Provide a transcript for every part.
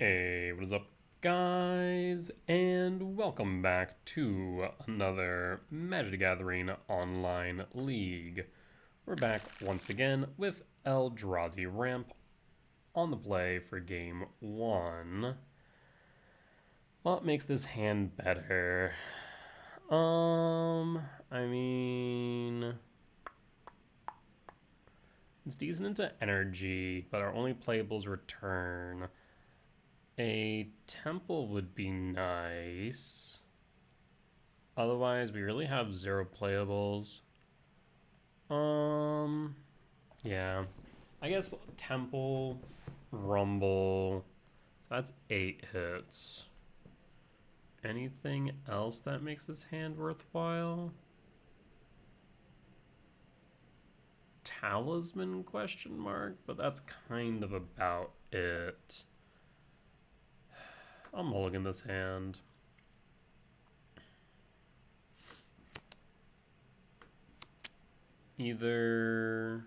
Hey, what is up, guys? And welcome back to another Magic the Gathering online league. We're back once again with Eldrazi Ramp on the play for game 1. What makes this hand better? I mean, it's decent into energy, but our only playables return. A temple would be nice. Otherwise, we really have 0 playables. Yeah. I guess temple, rumble. So that's 8 hits. Anything else that makes this hand worthwhile? Talisman question mark, but that's kind of about it. I'll mulligan this hand. Either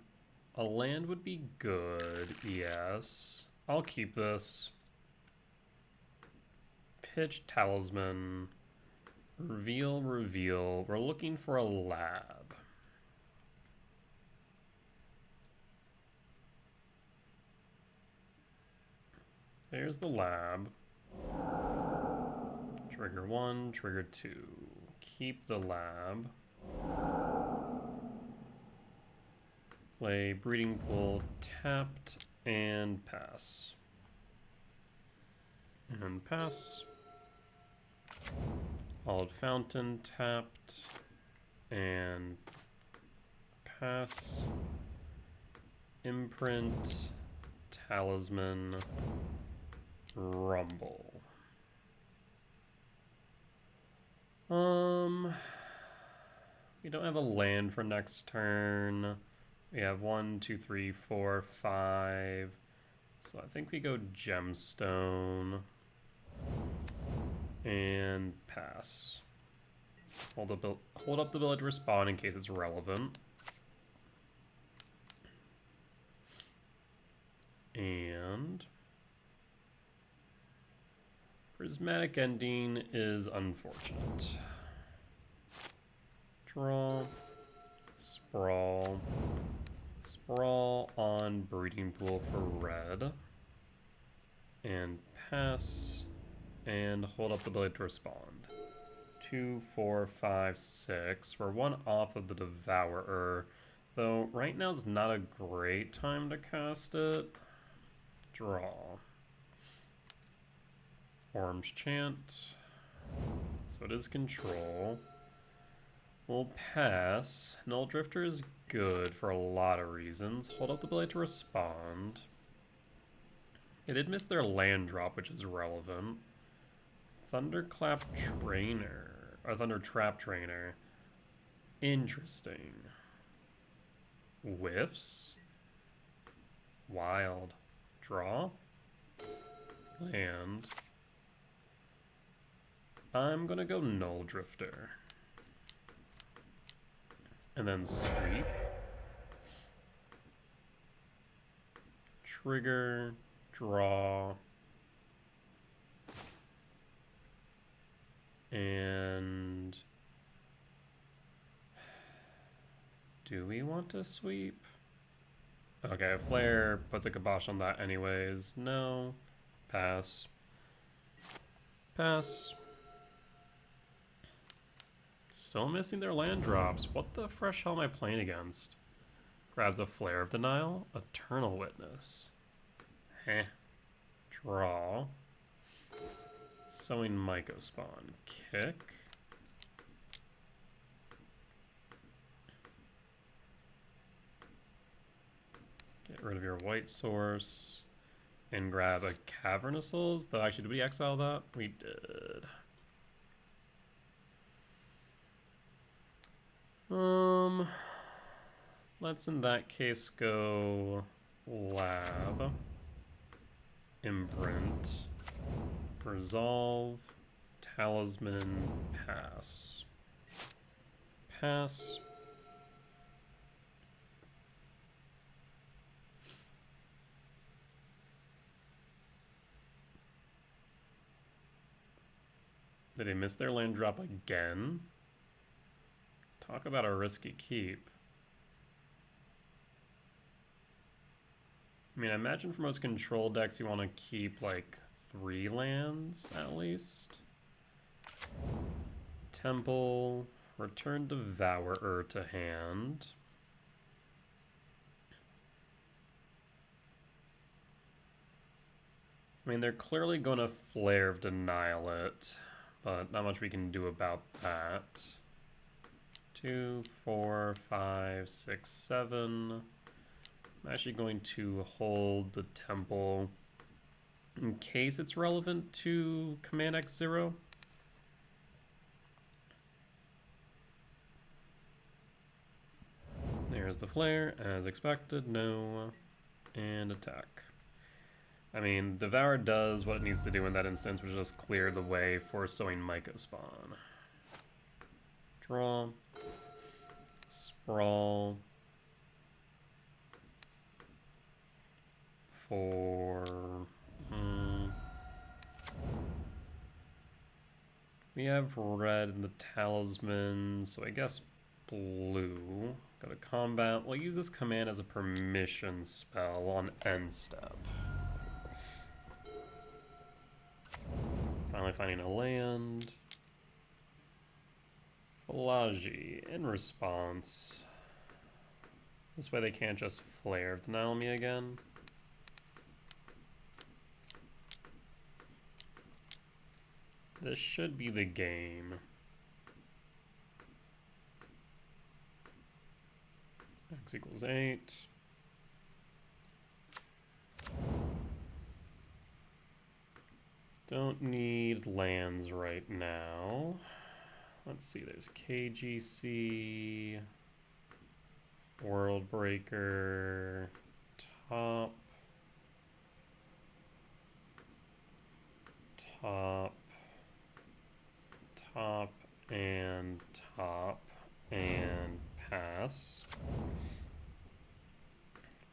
a land would be good, yes. I'll keep this. Pitch Talisman. Reveal, reveal. We're looking for a lab. There's the lab. Trigger 1, trigger 2. Keep the lab. Play Breeding Pool tapped and pass. And pass. Hallowed Fountain tapped and pass. Imprint, Talisman, Rumble. We don't have a land for next turn. We have 1, 2, 3, 4, 5. So I think we go Gemstone and pass. Hold up the ability to respond in case it's relevant. And Prismatic Ending is unfortunate. Draw, sprawl, sprawl on Breeding Pool for red, and pass, and hold up the ability to respond. 2, 4, 5, 6. We're 1 off of the Devourer, though right now is not a great time to cast it. Draw. Orange Chant. So it is control. We'll pass. Null Drifter is good for a lot of reasons. Hold up the ability to respond. It did miss their land drop, which is relevant. Thunderclap Trainer. Or Thunder Trap Trainer. Interesting. Whiffs. Wild. Draw. Land. I'm gonna go Null Drifter. And then sweep. Trigger. Draw. And do we want to sweep? Okay, Flare puts a kibosh on that anyways. No. Pass. Pass. Still missing their land drops. What the fresh hell am I playing against? Grabs a Flare of Denial. Eternal Witness. Heh. Draw. Sowing Mycospawn. Kick. Get rid of your white source. And grab a Cavernous Souls. Though actually, did we exile that? We did. Let's in that case go Lab. Imprint. Resolve. Talisman. Pass. Pass. Did they miss their land drop again? Talk about a risky keep. I mean, I imagine for most control decks you want to keep like 3 lands at least. Temple, return Devourer to hand. I mean, they're clearly going to Flare of Denial it, but not much we can do about that. 2, 4, 5, 6, 7. I'm actually going to hold the Temple in case it's relevant to Command X0. There's the Flare, as expected, no, and attack. I mean, Devour does what it needs to do in that instance, which is just clear the way for Sowing Myco Spawn. Draw. Sprawl. For... we have red in the Talisman, so I guess blue. Go to combat. We'll use this command as a permission spell on end step. Finally finding a land. Falaji in response. This way they can't just Flare of Denial me again. This should be the game. X equals 8. Don't need lands right now. Let's see, there's KGC, World Breaker, top, top, top, and top, and pass.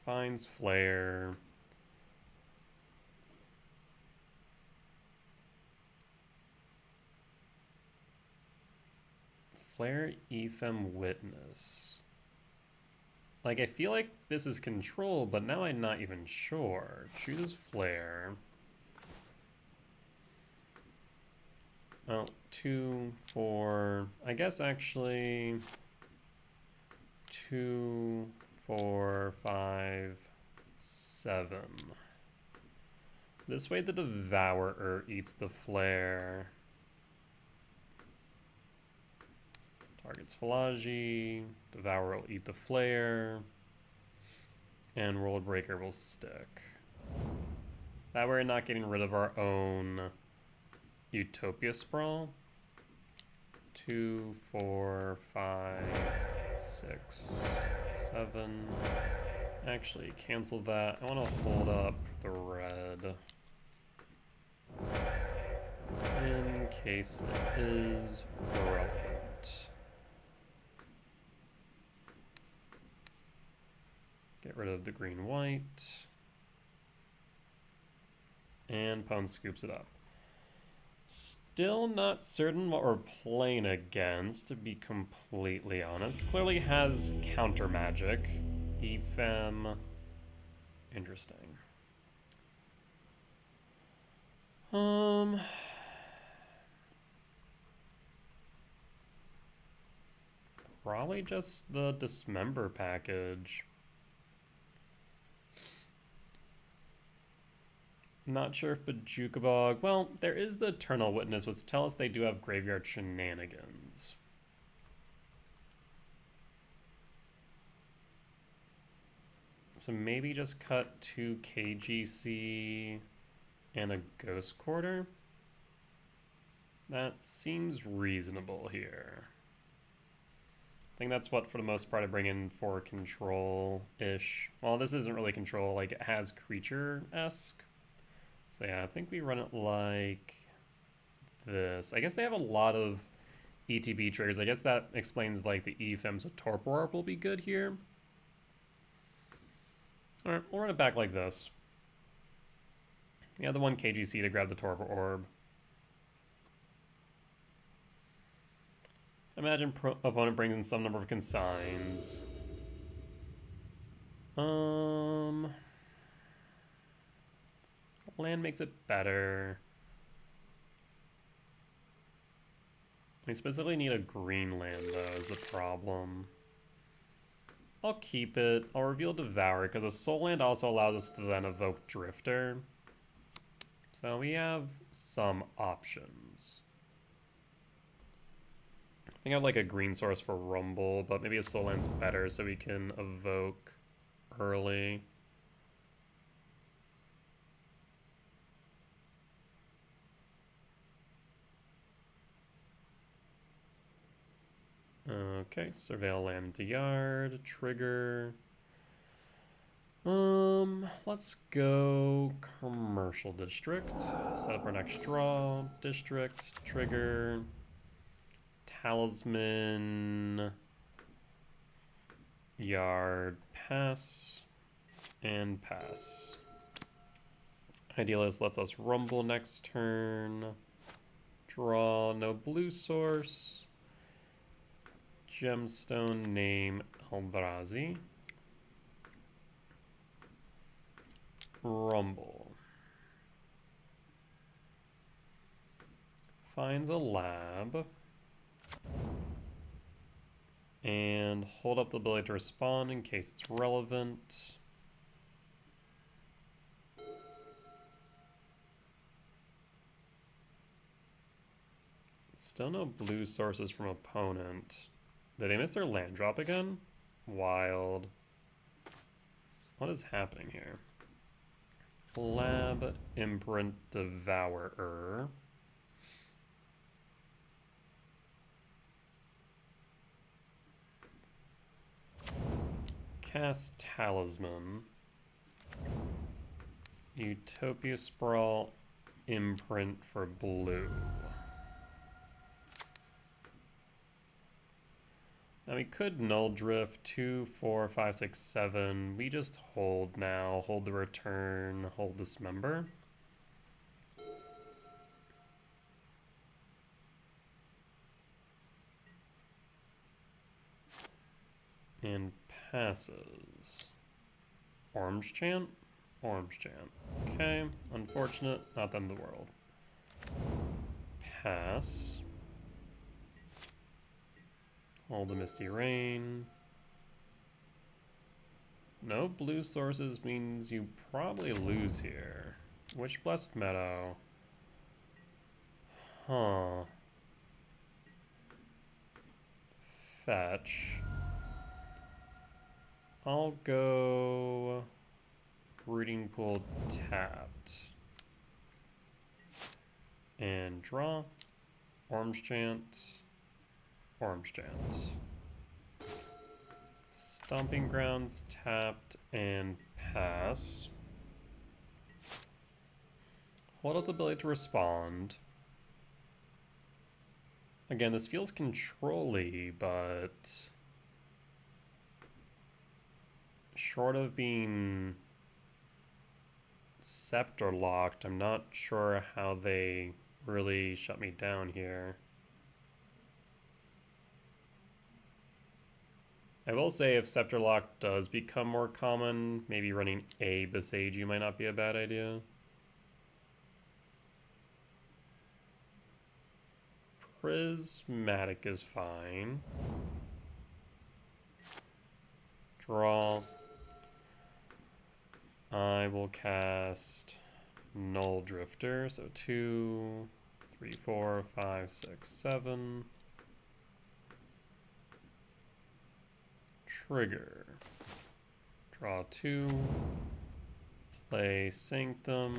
Finds Flare. Flare Ephem Witness. Like, I feel like this is control, but now I'm not even sure. Chooses Flare. Oh, 2, 4. I guess actually 2, 4, 5, 7. This way the Devourer eats the Flare. Targets Falaji, Devourer will eat the Flare, and World Breaker will stick. That way we're not getting rid of our own Utopia Sprawl. 2, 4, 5, 6, 7. Actually, cancel that. I want to hold up the red in case it is relevant. Get rid of the green-white. And Pwn scoops it up. Still not certain what we're playing against, to be completely honest. Clearly has counter magic. Ephem. Interesting. Probably just the Dismember package. Not sure if Bajukabog... Well, there is the Eternal Witness, which tells us they do have graveyard shenanigans. So maybe just cut 2 KGC and a Ghost Quarter? That seems reasonable here. I think that's what, for the most part, I bring in for control-ish. Well, this isn't really control, like, it has creature-esque. So yeah, I think we run it like this. I guess they have a lot of ETB triggers. I guess that explains like the Ephem, so Torpor Orb will be good here. Alright, we'll run it back like this. Yeah, the 1 KGC to grab the Torpor Orb. Imagine opponent brings in some number of consigns. Land makes it better. We specifically need a green land, though, is the problem. I'll keep it. I'll reveal Devour, because a soul land also allows us to then evoke Drifter. So we have some options. I think I'd like a green source for Rumble, but maybe a soul land's better so we can evoke early. Okay, Surveil Land Yard, trigger. Let's go Commercial District. Set up our next draw. District, trigger. Talisman. Yard, pass. And pass. Idealist lets us rumble next turn. Draw, no blue source. Gemstone, name Eldrazi. Rumble. Finds a lab. And hold up the ability to respond in case it's relevant. Still no blue sources from opponent. Did they miss their land drop again? Wild. What is happening here? Lab, Imprint, Devourer. Cast Talisman. Utopia Sprawl, Imprint for blue. Now we could Null Drift 2, 4, 5, 6, 7. We just hold now. Hold the return. Hold Dismember. And passes. Orange Chant? Orange Chant. Okay. Unfortunate. Not the end of the world. Pass. Hold the Misty Rain. No blue sources means you probably lose here. Which Blessed Meadow? Huh. Fetch. I'll go Breeding Pool tapped. And draw. Orange Chant. Orange Chant. Stomping Grounds tapped and pass. Hold up the ability to respond. Again, this feels control-y, but short of being scepter locked, I'm not sure how they really shut me down here. I will say if Scepter Lock does become more common, maybe running a Beseiju might not be a bad idea. Prismatic is fine. Draw. I will cast Null Drifter, so 2, 3, 4, 5, 6, 7. Trigger. Draw 2. Play Sanctum.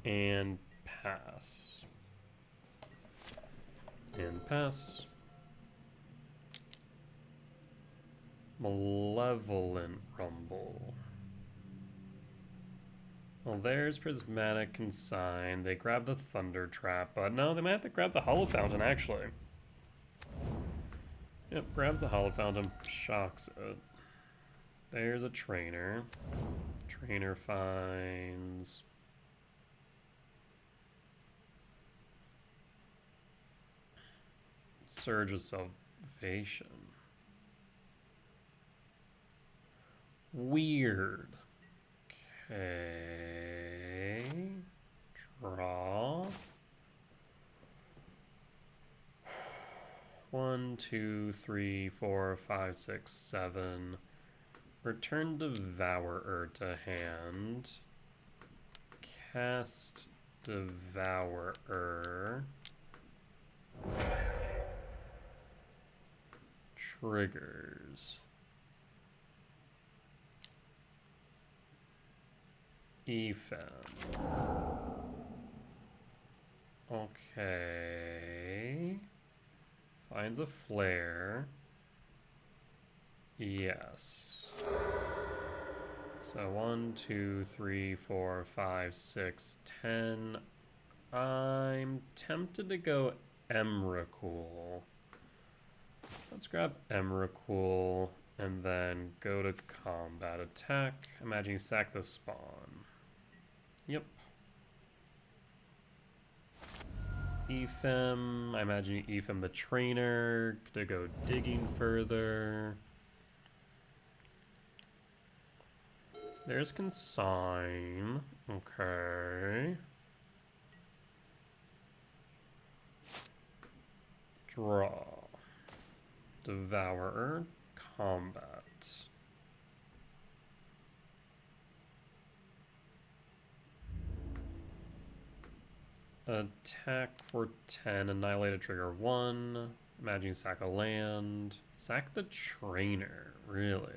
And pass. And pass. Malevolent Rumble. Well, there's Prismatic Consign. They grab the Thunder Trap, but no, they might have to grab the Hollow Fountain, actually. Yep, grabs the Hollow Fountain, shocks it. There's a Trainer. Trainer finds... Surge of Salvation. Weird. Okay. Draw. 1, 2, 3, 4, 5, 6, 7. Return Devourer to hand. Cast Devourer. Triggers. Efem. Okay. Finds a flare. Yes. So 1, 2, 3, 4, 5, 6, 10. I'm tempted to go Emrakul. Let's grab Emrakul and then go to combat attack. Imagine you sack the spawn. Yep. Efem. I imagine you Efem the trainer to go digging further. There's Consign. Okay. Draw. Devourer. Combat. Attack for 10. Annihilate a trigger 1. Imagine you sack a land. Sack the trainer. Really?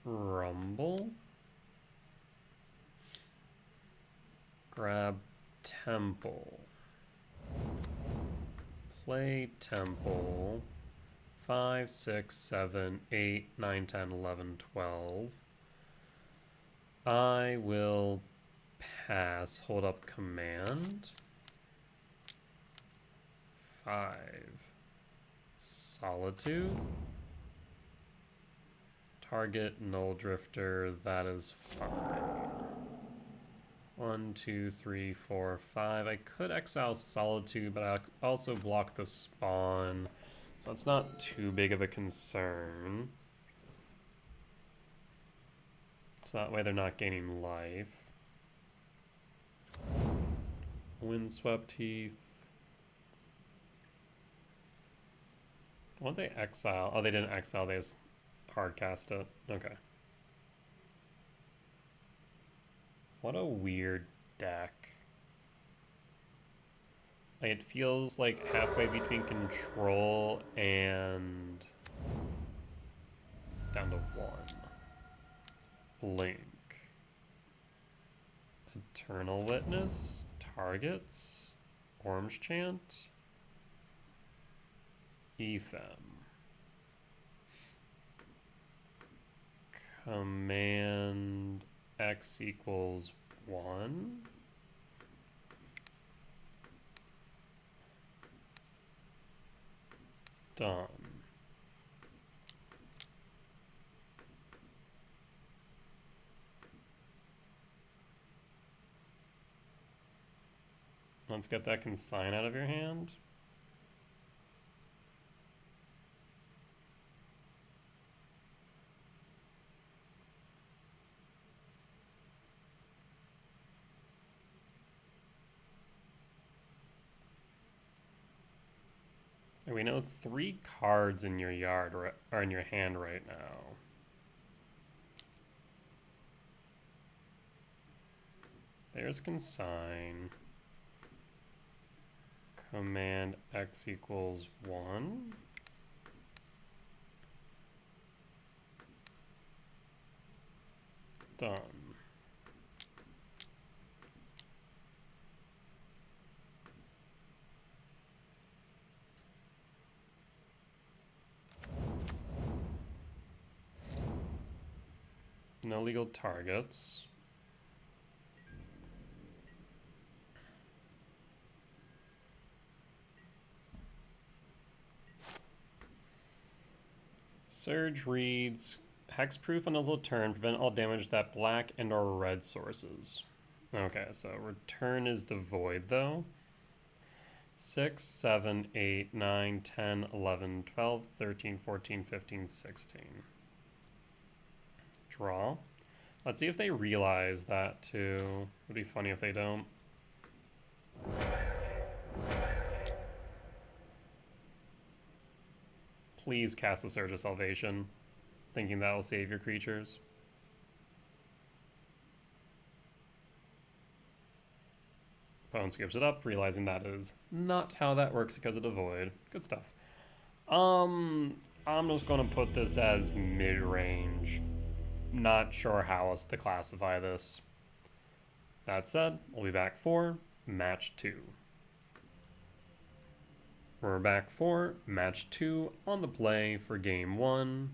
Rumble. Grab Temple. Play Temple. 5, 6, 7, 8, 9, 10, 11, 12. I will pass. Hold up command. 5. Solitude. Target Null Drifter. That is fine. 1, 2, 3, 4, 5. I could exile Solitude, but I also block the spawn. So it's not too big of a concern. So that way they're not gaining life. Windswept Teeth. Won't they exile? Oh, they didn't exile. They just hardcast it. Okay. What a weird deck. Like, it feels like halfway between control and down to 1. Link. Eternal Witness. Targets. Orange Chant. Efem. Command X equals 1. Done. Let's get that Consign out of your hand. And we know 3 cards in your yard are in your hand right now. There's Consign. Command X equals 1. Done. No legal targets. Surge reads, hexproof until turn, prevent all damage that black and or red sources. Okay, so return is devoid though. 6, 7, 8, 9, 10, 11, 12, 13, 14, 15, 16. Draw. Let's see if they realize that too. Would be funny if they don't. Please cast the Surge of Salvation, thinking that will save your creatures. Opponent skips it up, realizing that is not how that works because of the void. Good stuff. I'm just gonna put this as mid-range. Not sure how else to classify this. That said, we'll be back for match 2. We're back for match 2 on the play for game 1.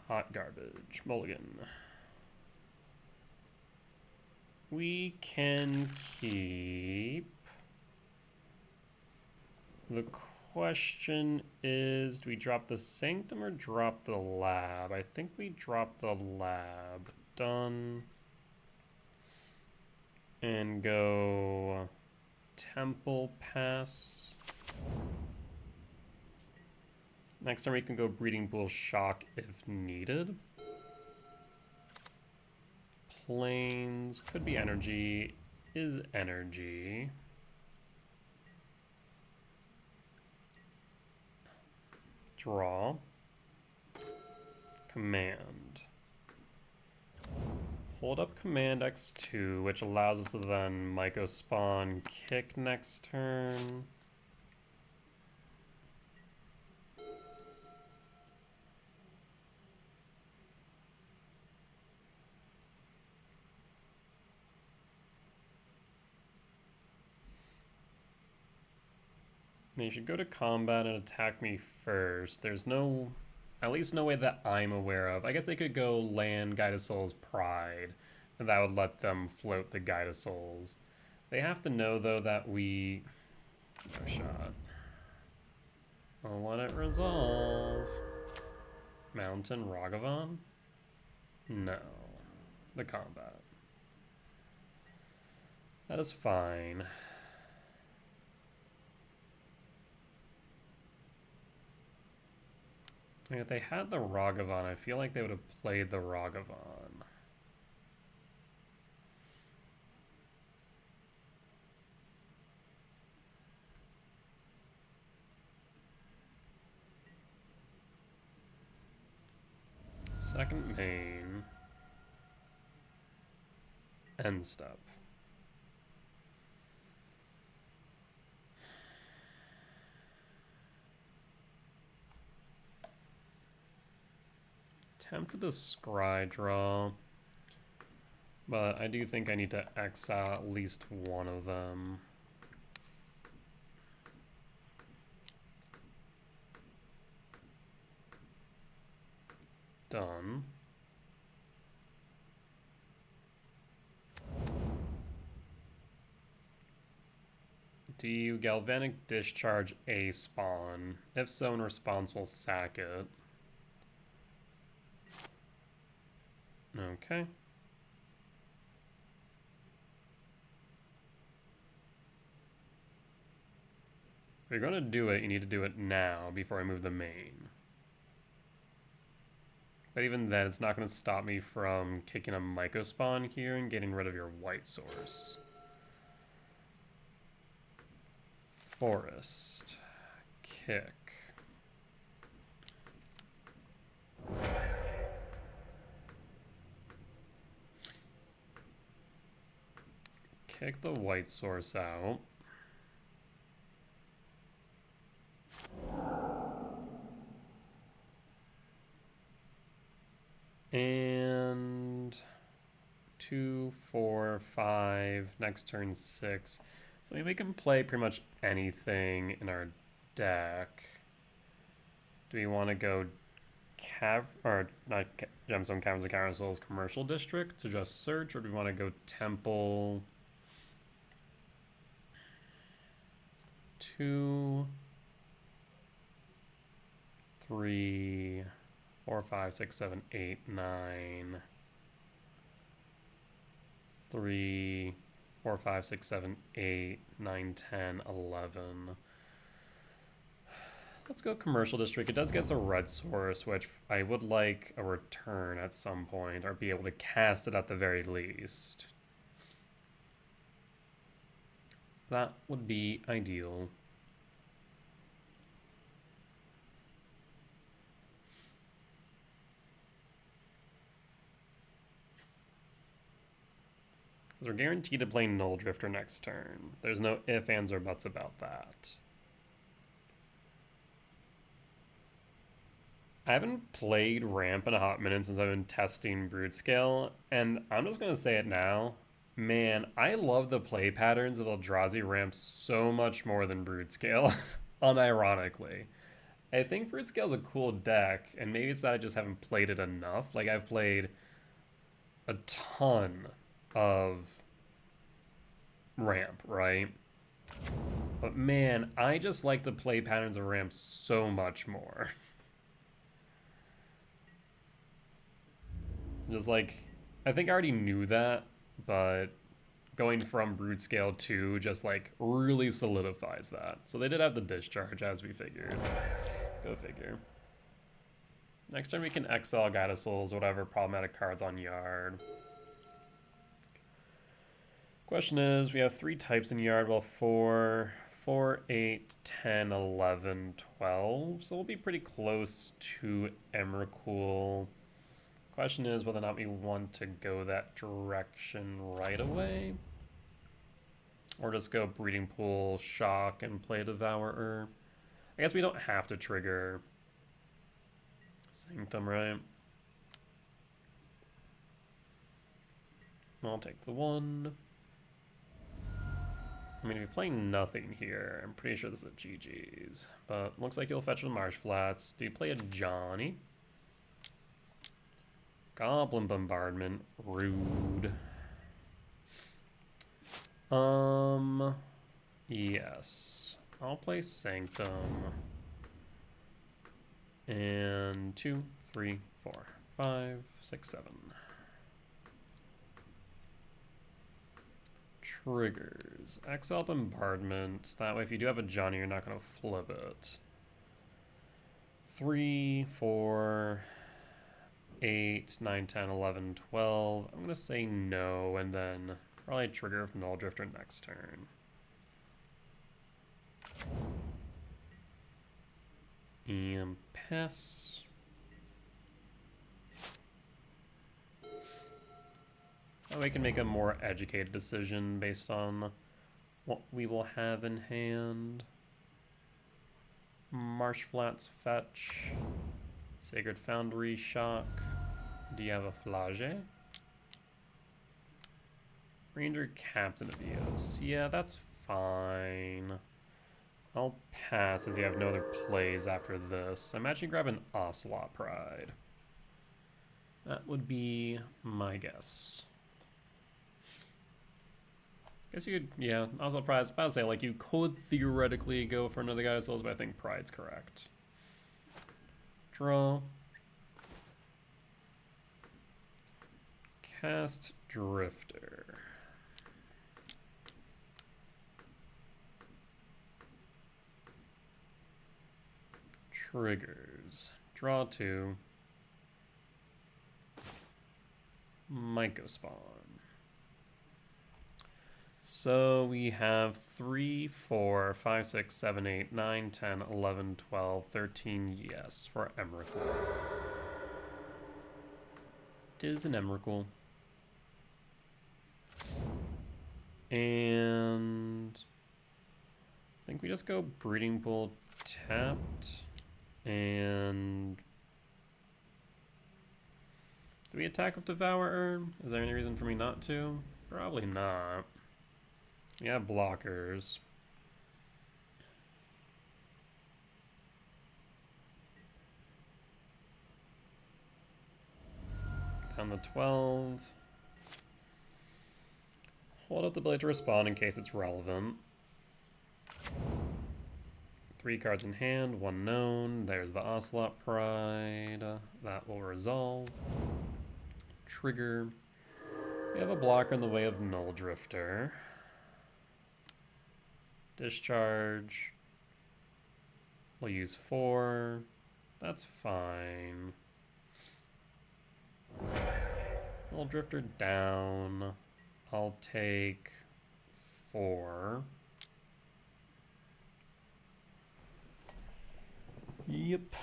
Hot garbage. Mulligan. We can keep. The question is, do we drop the Sanctum or drop the Lab? I think we drop the Lab. Done. And go Temple Pass. Next time we can go Breeding Pool Shock if needed. Plains, could be energy, is energy. Draw. Command. Hold up Command X2, which allows us to then Myco spawn kick next turn. You should go to combat and attack me first. There's no, at least no way that I'm aware of. I guess they could go land Guided Souls Pride, and that would let them float the Guided Souls. They have to know, though, that we... No shot. I'll let it resolve. Mountain Ragavan? No. The combat. That is fine. I mean, if they had the Ragavan, I feel like they would have played the Ragavan. Second main. End step. Tempted to scry draw, but I do think I need to exile at least one of them. Done. Do you Galvanic Discharge a spawn? If so, in response, we'll sack it. Okay. If you're going to do it, you need to do it now before I move the main. But even then, it's not going to stop me from kicking a Myco spawn here and getting rid of your white source. Forest. Kick. Kick the white source out. And 2, 4, 5, next turn 6. So maybe we can play pretty much anything in our deck. Do we want to go Gemstone Caverns of Council's Commercial District to just search, or do we want to go Temple? 2, 3, 4, 5, 6, 7, 8, 9. 3, 4, 5, 6, 7, 8, 9, 10, 11. Let's go Commercial District. It does get a red source, which I would like a return at some point, or be able to cast it at the very least. That would be ideal. Because we're guaranteed to play Null Drifter next turn. There's no ifs, ands, or buts about that. I haven't played Ramp in a hot minute since I've been testing Brood Scale, and I'm just going to say it now. Man, I love the play patterns of Eldrazi Ramp so much more than Brood Scale, unironically. I think Brood Scale is a cool deck, and maybe it's that I just haven't played it enough. Like, I've played a ton of Ramp, right? But man, I just like the play patterns of Ramp so much more. Just like, I think I already knew that, but going from Brood Scale 2 just like really solidifies that. So they did have the discharge as we figured. Go figure. Next turn we can exile Guide of Souls, whatever problematic cards on Yard. Question is, we have 3 types in Yard, well 4, 8, 10, 11, 12. So we'll be pretty close to Emrakul. Question is whether or not we want to go that direction right away. Or just go Breeding Pool, Shock, and play Devourer. I guess we don't have to trigger Sanctum, right? I'll take the 1. I mean, if you're playing nothing here, I'm pretty sure this is a GG's. But looks like you'll fetch the Marsh Flats. Do you play a Johnny? Goblin Bombardment. Rude. Yes. I'll play Sanctum. And 2, 3, 4, 5, 6, 7. Triggers. Exile Bombardment. That way, if you do have a Johnny, you're not going to flip it. 3, 4, 8, 9, 10, 11, 12. I'm going to say no, and then probably trigger with Null Drifter next turn. And pass. Now we can make a more educated decision based on what we will have in hand. Marsh Flats fetch. Sacred Foundry Shock. Do you have a Flage? Ranger Captain of Eos. Yeah, that's fine. I'll pass as you have no other plays after this. I'm actually grabbing Ocelot Pride. That would be my guess. Guess you could, yeah, Ocelot Pride. I was about to say, like, you could theoretically go for another Guide of Souls, but I think Pride's correct. Draw. Cast Drifter. Triggers. Draw 2. Mycospawn. So we have 3, 4, 5, 6, 7, 8, 9, 10, 11, 12, 13 yes for Emrakul. It is an Emrakul. And I think we just go Breeding Pool tapped. And do we attack with Devourer? Is there any reason for me not to? Probably not. We have blockers. Down to 12. Hold up the ability to respond in case it's relevant. 3 cards in hand, 1 known. There's the Ocelot Pride. That will resolve. Trigger. We have a blocker in the way of Null Drifter. Discharge. We'll use 4. That's fine. Null Drifter down. I'll take 4. Yep.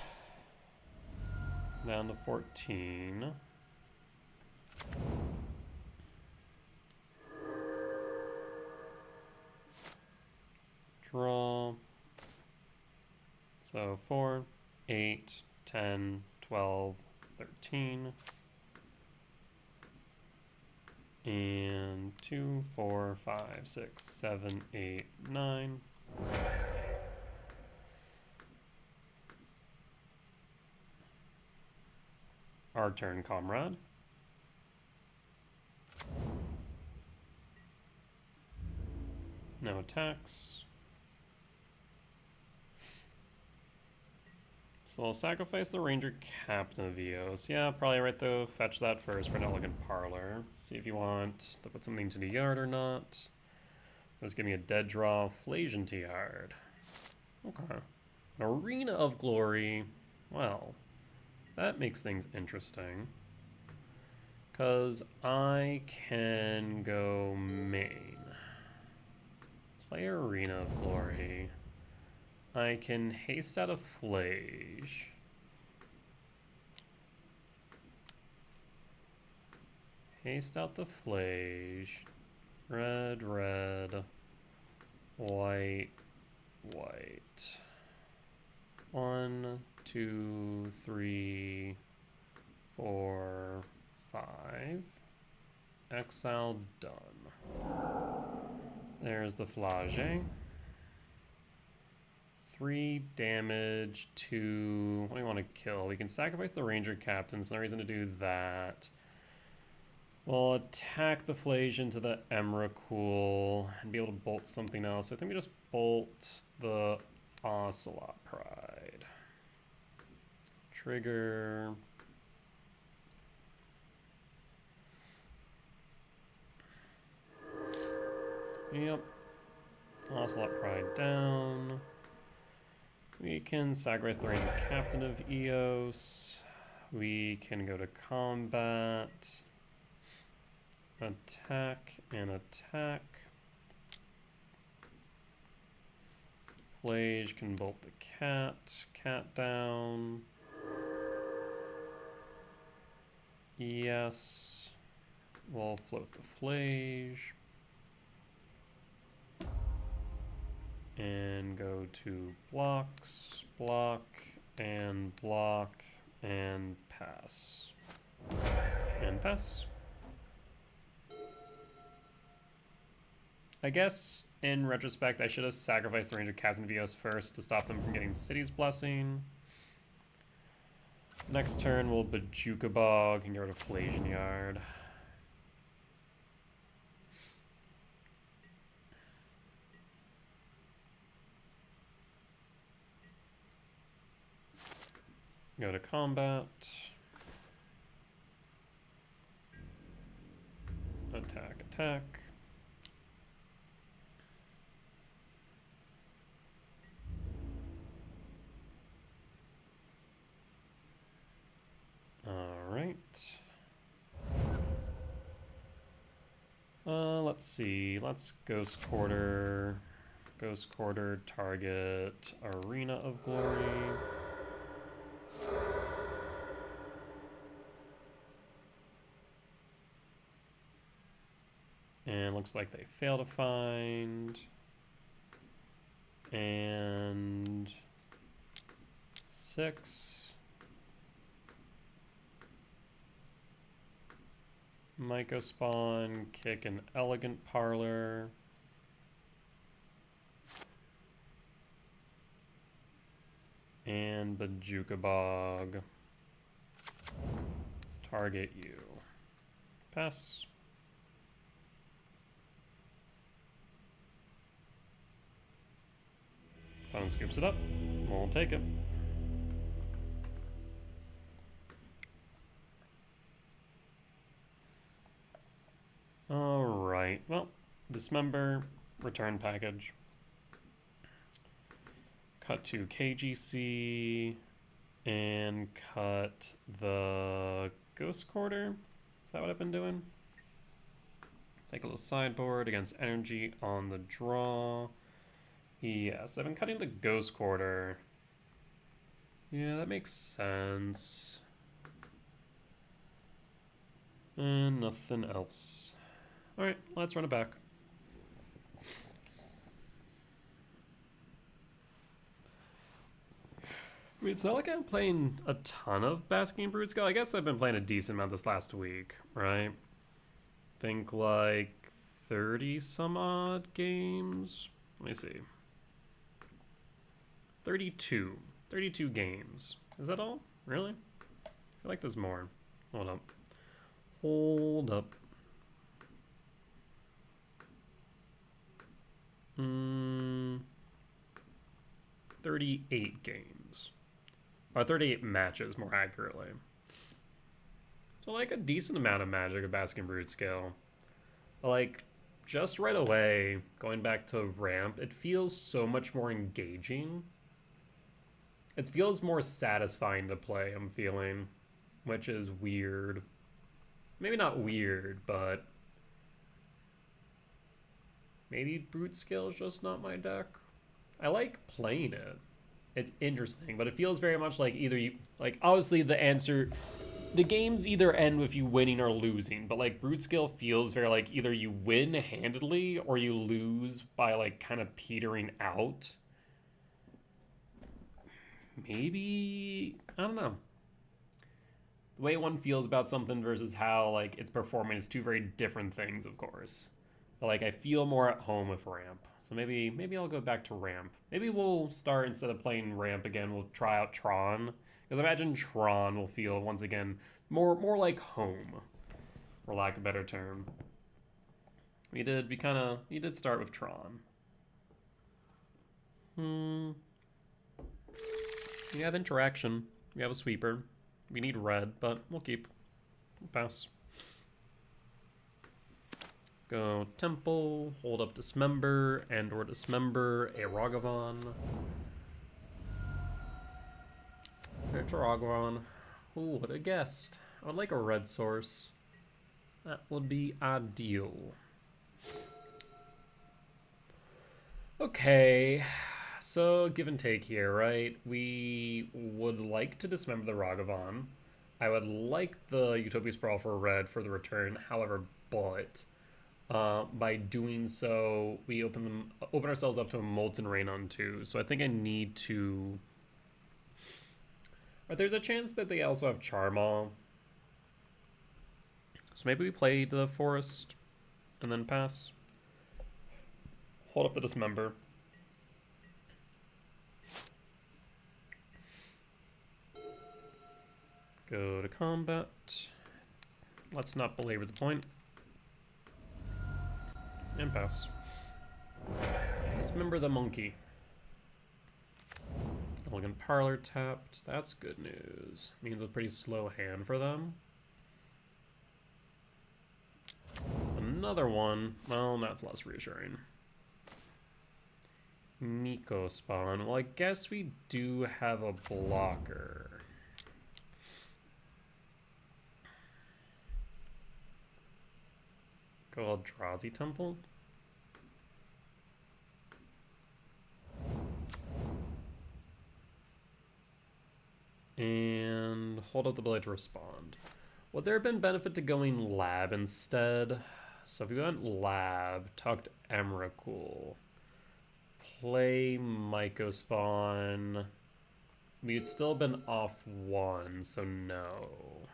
Down to 14. Draw. So 4, 8, 10, 12, 13. And 2, 4, 5, 6, 7, 8, 9. Our turn, comrade. No attacks. So I'll sacrifice the Ranger Captain of Eos. Yeah, probably right though. Fetch that first for an Elegant Parlor. See if you want to put something to the yard or not. Just give me a dead draw, Flasion to yard. Okay. An Arena of Glory. Well, that makes things interesting. Because I can go main. Play Arena of Glory. I can haste out a Flage. Haste out the Flage. Red, red. White, white. 1, 2, 3, 4, 5. Exile done. There's the Flage. 3 damage to... What do we want to kill? We can sacrifice the Ranger Captain, so no reason to do that. We'll attack the Flage into the Emrakul and be able to bolt something else. So I think we just bolt the Ocelot Pride. Trigger. Yep. Ocelot Pride down. We can sacrifice the Ranger Captain of Eos. We can go to combat. Attack and attack. Flage can bolt the cat. Cat down. Yes. We'll float the Flage. And go to blocks, block, and pass. And pass. I guess, in retrospect, I should have sacrificed the Ranger Captain of Eos first to stop them from getting City's Blessing. Next turn, we'll Bajuka Bog and get rid of Flasion Yard. Go to combat. Attack, attack. Alright. Let's see. Let's Ghost Quarter. Ghost Quarter, target Arena of Glory. And looks like they fail to find. And 6. Myco Spawn, kick an Elegant Parlor. And Bajuka Bog. Target you. Pass. Phone scoops it up. We'll take it. Alright, well, dismember, return package. Cut to KGC, and cut the Ghost Quarter. Is that what I've been doing? Take a little sideboard against energy on the draw. Yes, I've been cutting the Ghost Quarter. Yeah, that makes sense. And nothing else. Alright, let's run it back. I mean, it's not like I'm playing a ton of Basking Brute Scale. I guess I've been playing a decent amount this last week, right? Think like 30 some odd games. Let me see. 32 games. Is that all? Really? I feel like there's more. Hold up. Hold up. 38 games. Or 38 matches, more accurately. So like a decent amount of Magic of Basking Brute Scale. Like, just right away, going back to Ramp, it feels so much more engaging. It feels more satisfying to play, I'm feeling. Which is weird. Maybe not weird, but maybe Brute Scale is just not my deck. I like playing it. It's interesting, but it feels very much like either you, like, obviously the answer, the games either end with you winning or losing, but like Brute Scale feels very like either you win handedly or you lose by like kind of petering out. Maybe, I don't know. The way one feels about something versus how like it's performing is two very different things, of course. But like I feel more at home with Ramp. So maybe I'll go back to Ramp. Maybe we'll start, instead of playing Ramp again, we'll try out Tron. Because I imagine Tron will feel, once again, more like home. For lack of a better term. We did start with Tron. We have interaction. We have a sweeper. We need red, but we'll keep. We'll pass. Go Temple, hold up Dismember, and or Dismember a Ragavan. There's a Ragavan. Who would have guessed? I would like a red source. That would be ideal. Okay, so give and take here, right? We would like to Dismember the Ragavan. I would like the Utopia Sprawl for red for the return, however, but by doing so, we open ourselves up to a Molten Rain on 2. So I think I need to. But there's a chance that they also have Charmaw. So maybe we play the Forest and then pass. Hold up the Dismember. Go to combat. Let's not belabor the point. And pass. Dismember the monkey. Elegant Parlor tapped. That's good news. Means a pretty slow hand for them. Another one. Well, that's less reassuring. Miko spawn. Well, I guess we do have a blocker. Go Eldrazi Temple. And hold up the ability to respond. Would there have been benefit to going Lab instead? So if we went Lab, talked Emrakul, play Myco Spawn, we'd still have been off 1, so no.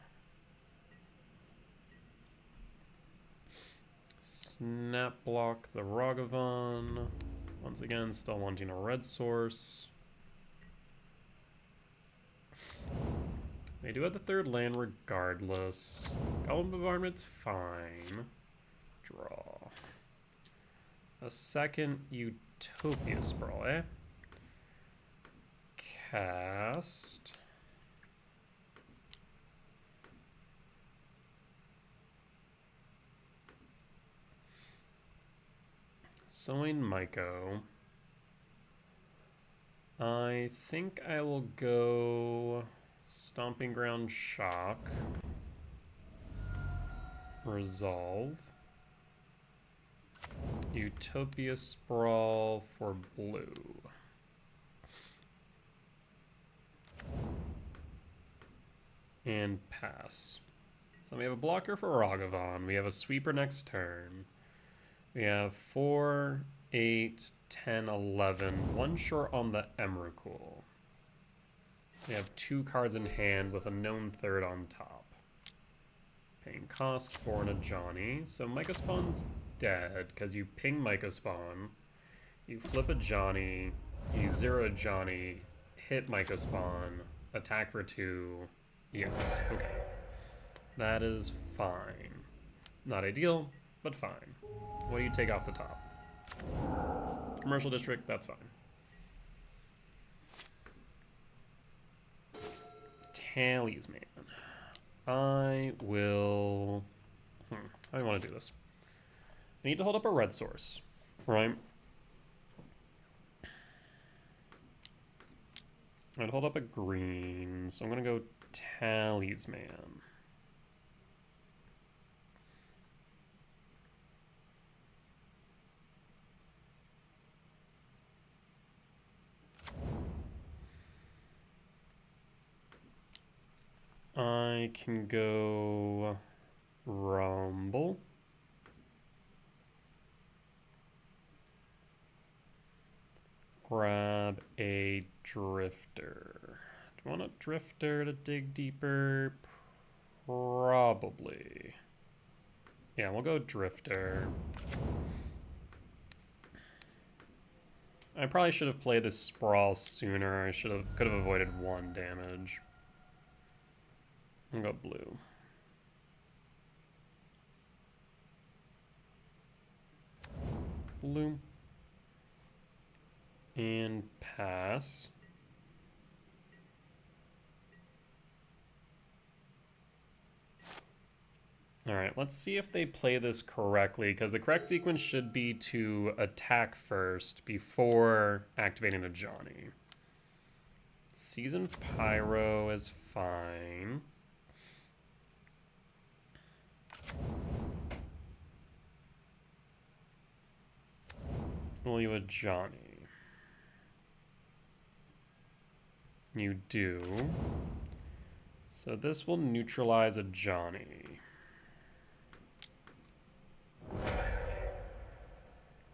Snap block the Ragavan. Once again, still wanting a red source. They do have the third land regardless. Goblin Bombardment's fine. Draw. A second Utopia Sprawl, eh? cast. Sowing Myco. I think I will go Stomping Ground Shock. Resolve. Utopia Sprawl for blue. And pass. So we have a blocker for Ragavan. We have a sweeper next turn. We have 4, 8, 10, 11. One short on the Emrakul. We have 2 cards in hand with a known third on top. Paying cost 4 and a Johnny. So Myco Spawn's dead because you ping Myco Spawn, you flip a Johnny, you 0 a Johnny, hit Myco Spawn, attack for 2. Yes, okay. That is fine. Not ideal, but fine. What do you take off the top? Commercial district, that's fine. Talisman. I will... How do I want to do this? I need to hold up a red source, right? I'd hold up a green, so I'm going to go Talisman. I can go Rumble. Grab a Drifter. Do you want a Drifter to dig deeper? Probably. Yeah, we'll go Drifter. I probably should have played this Sprawl sooner. I could have avoided 1 damage. I'll go blue. Blue. And pass. Alright, let's see if they play this correctly, because the correct sequence should be to attack first before activating a Johnny. Season Pyro is fine. Will you a Johnny? You do. So this will neutralize a Johnny.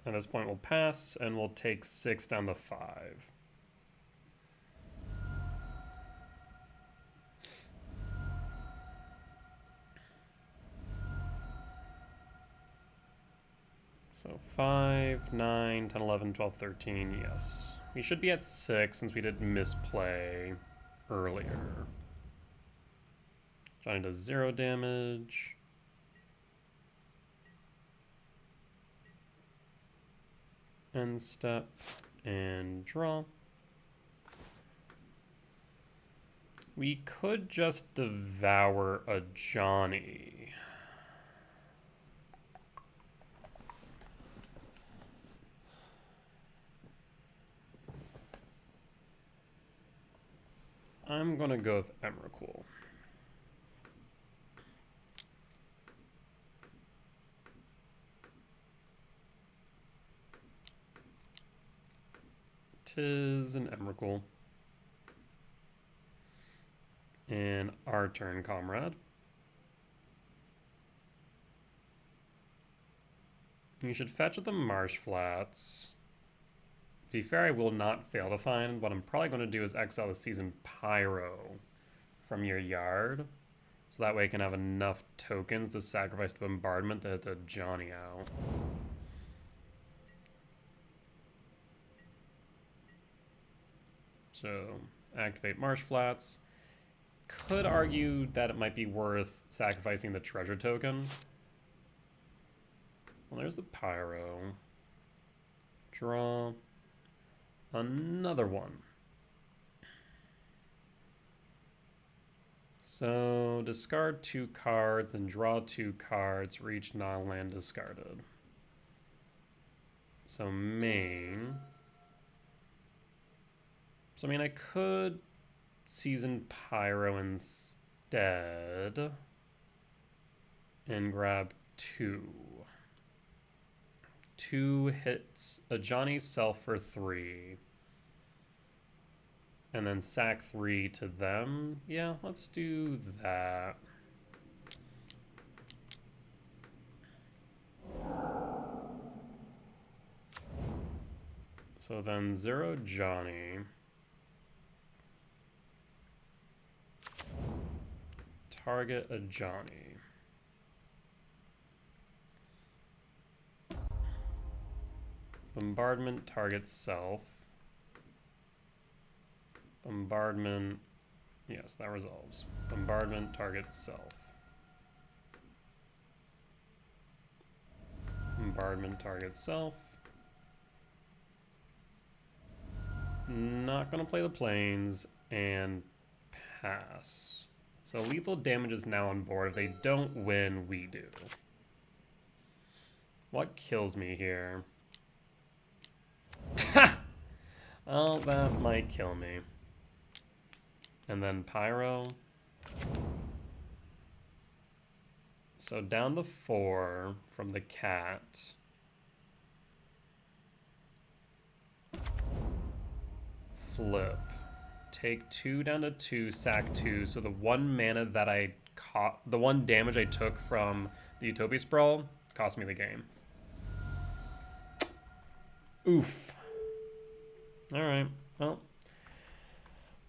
At this point we'll pass, and we'll take 6 down to 5. So 5, 9, 10, 11, 12, 13, yes. We should be at 6 since we did misplay earlier. Johnny does 0 damage. End step and draw. We could just devour a Johnny. I'm gonna go with Emrakul. Tis an Emrakul. And our turn, comrade. You should fetch at the Marsh Flats. To be fair, I will not fail to find. What I'm probably going to do is exile the Season Pyro from your yard. So that way I can have enough tokens to sacrifice the Bombardment to hit the Johnny out. So, activate Marsh Flats. Could argue that it might be worth sacrificing the treasure token. Well, there's the Pyro. Draw another one. So discard 2 cards, then draw 2 cards for each non-land discarded. So main. So I mean, I could Season Pyro instead and grab 2. 2 hits a Johnny Self for 3. And then sack 3 to them. Yeah, let's do that. So then 0 Johnny. Target a Johnny. Bombardment targets self. Bombardment, yes, that resolves. Bombardment targets self. Bombardment targets self. Not gonna play the planes and pass. So lethal damage is now on board. If they don't win, we do. What kills me here? Oh, that might kill me. And then Pyro. So down to 4 from the cat. Flip. Take 2 down to 2, sack 2. So the 1 mana that I caught, the 1 damage I took from the Utopia Sprawl cost me the game. Oof. Alright, well.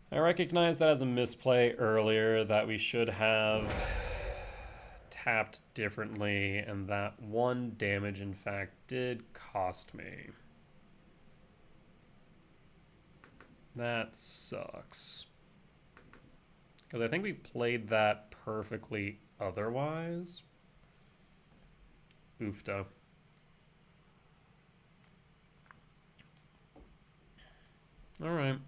I recognize that as a misplay earlier, that we should have tapped differently, and that 1 damage, in fact, did cost me. That sucks. Because I think we played that perfectly otherwise. Oofda. Alright.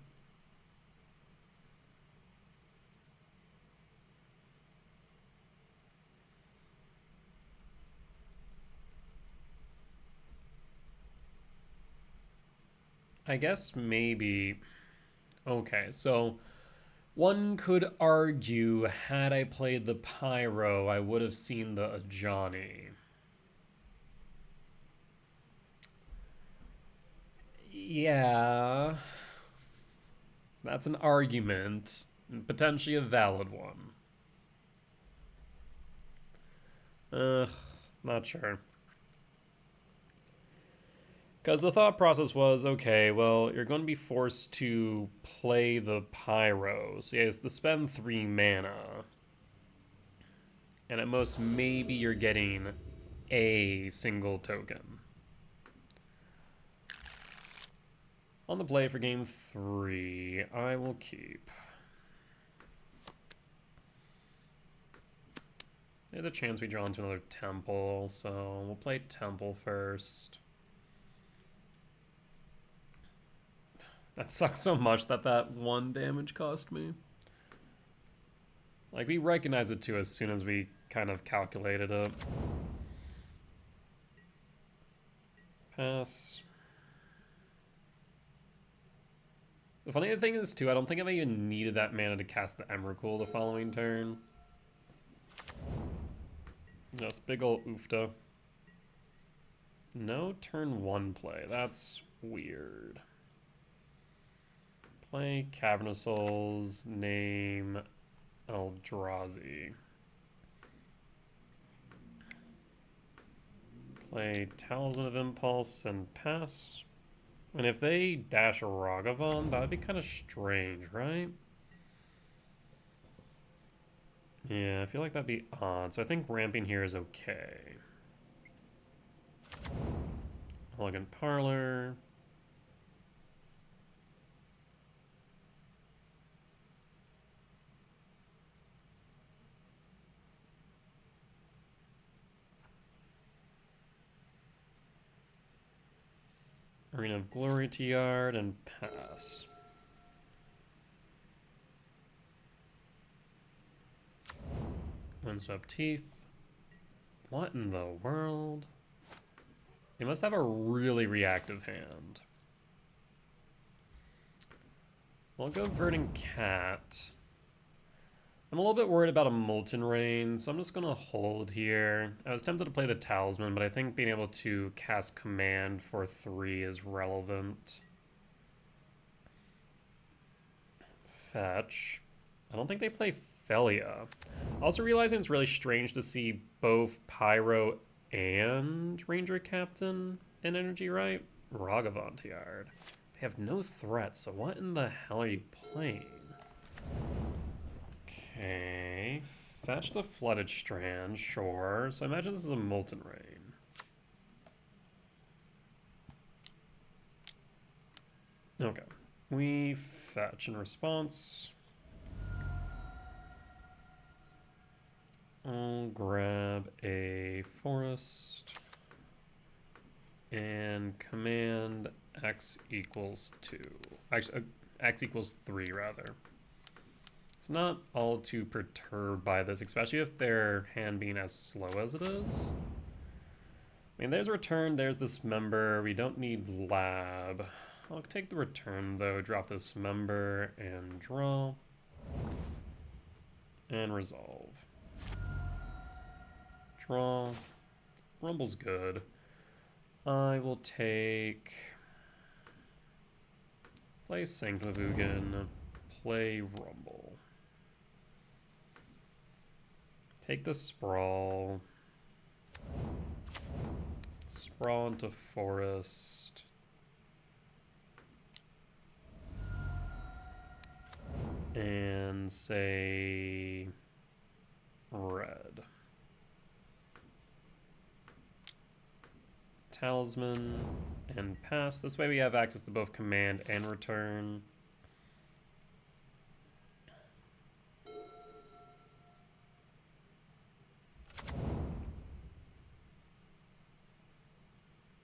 I guess maybe... Okay, so one could argue, had I played the Pyro, I would have seen the Ajani. Yeah, that's an argument, potentially a valid one. Not sure. Because the thought process was, okay, well, you're going to be forced to play the Pyro. So you have to spend 3 mana. And at most, maybe you're getting a single token. On the play for game 3, I will keep. There's a chance we draw into another Temple, so we'll play Temple first. That sucks so much that 1 damage cost me. Like, we recognized it too as soon as we kind of calculated it. Pass. The funny thing is, too, I don't think I even needed that mana to cast the Emrakul the following turn. Just big ol' oofta. No turn 1 play. That's weird. Play Cavernous Souls, name Eldrazi. Play Talisman of Impulse and pass. And if they dash a Ragavan, that would be kind of strange, right? Yeah, I feel like that'd be odd. So I think ramping here is okay. Elegant Parlor. Arena of Glory to yard and pass. Windswept Teeth. What in the world? They must have a really reactive hand. We'll go Verdant Cat. I'm a little bit worried about a Molten Rain, so I'm just going to hold here. I was tempted to play the Talisman, but I think being able to cast Command for 3 is relevant. Fetch. I don't think they play Felia. Also realizing it's really strange to see both Pyro and Ranger Captain in Energy Right. Ragavant Yard. They have no threats, so what in the hell are you playing? Okay, fetch the Flooded Strand, sure. So I imagine this is a Molten Rain. Okay, we fetch in response. I'll grab a Forest and command X equals 2. Actually, X equals 3 rather. Not all too perturbed by this, especially if their hand being as slow as it is. I mean, there's return, there's this member. We don't need lab. I'll take the return though, drop this member and draw. And resolve. Draw. Rumble's good. I will take... play Sanctum of Ugin, play Rumble. Take the Sprawl. Sprawl into Forest. And say red. Talisman and pass. This way we have access to both command and return.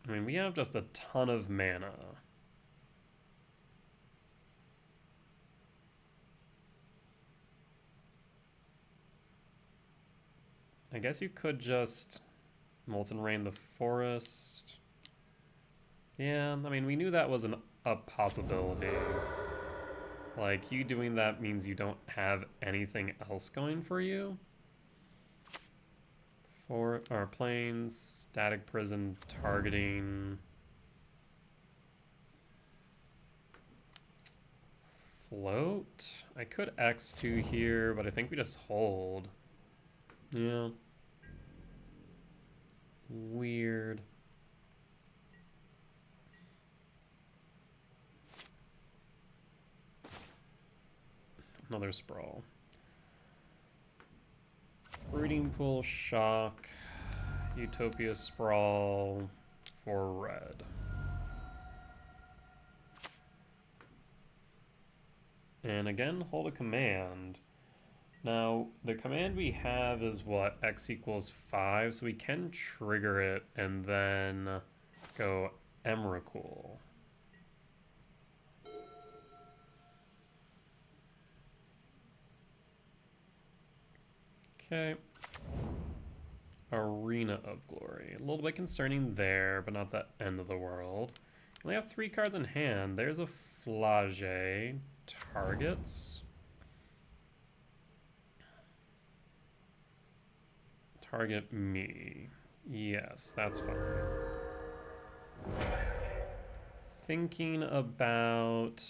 I mean, we have just a ton of mana. I guess you could just Molten Rain the Forest. Yeah, I mean, we knew that was a possibility. Like, you doing that means you don't have anything else going for you. For our planes, Static Prison, targeting. Float. I could X2 here, but I think we just hold. Yeah. Weird. Another Sprawl. Breeding Pool, Shock, Utopia Sprawl for red. And again, hold a command. Now, the command we have is what? X equals 5, so we can trigger it and then go Emrakul. Okay. Arena of Glory. A little bit concerning there, but not the end of the world. We only have 3 cards in hand. There's a Flage. Targets. Target me. Yes, that's fine. Thinking about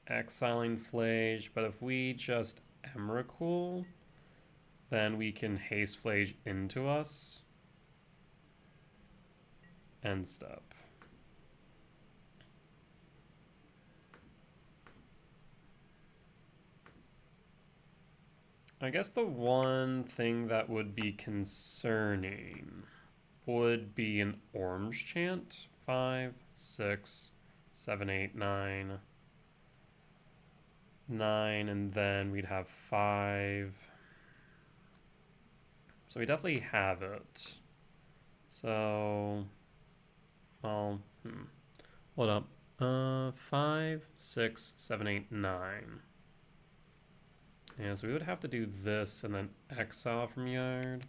exiling Flage, but if we just Emrakul, then we can haste Flage into us. End step. I guess the one thing that would be concerning would be an orange chant. 5, 6, 7, 8, 9. 9, and then we'd have 5. So we definitely have it. So, well, hold up. 5, 6, 7, 8, 9. Yeah, so we would have to do this and then exile from yard.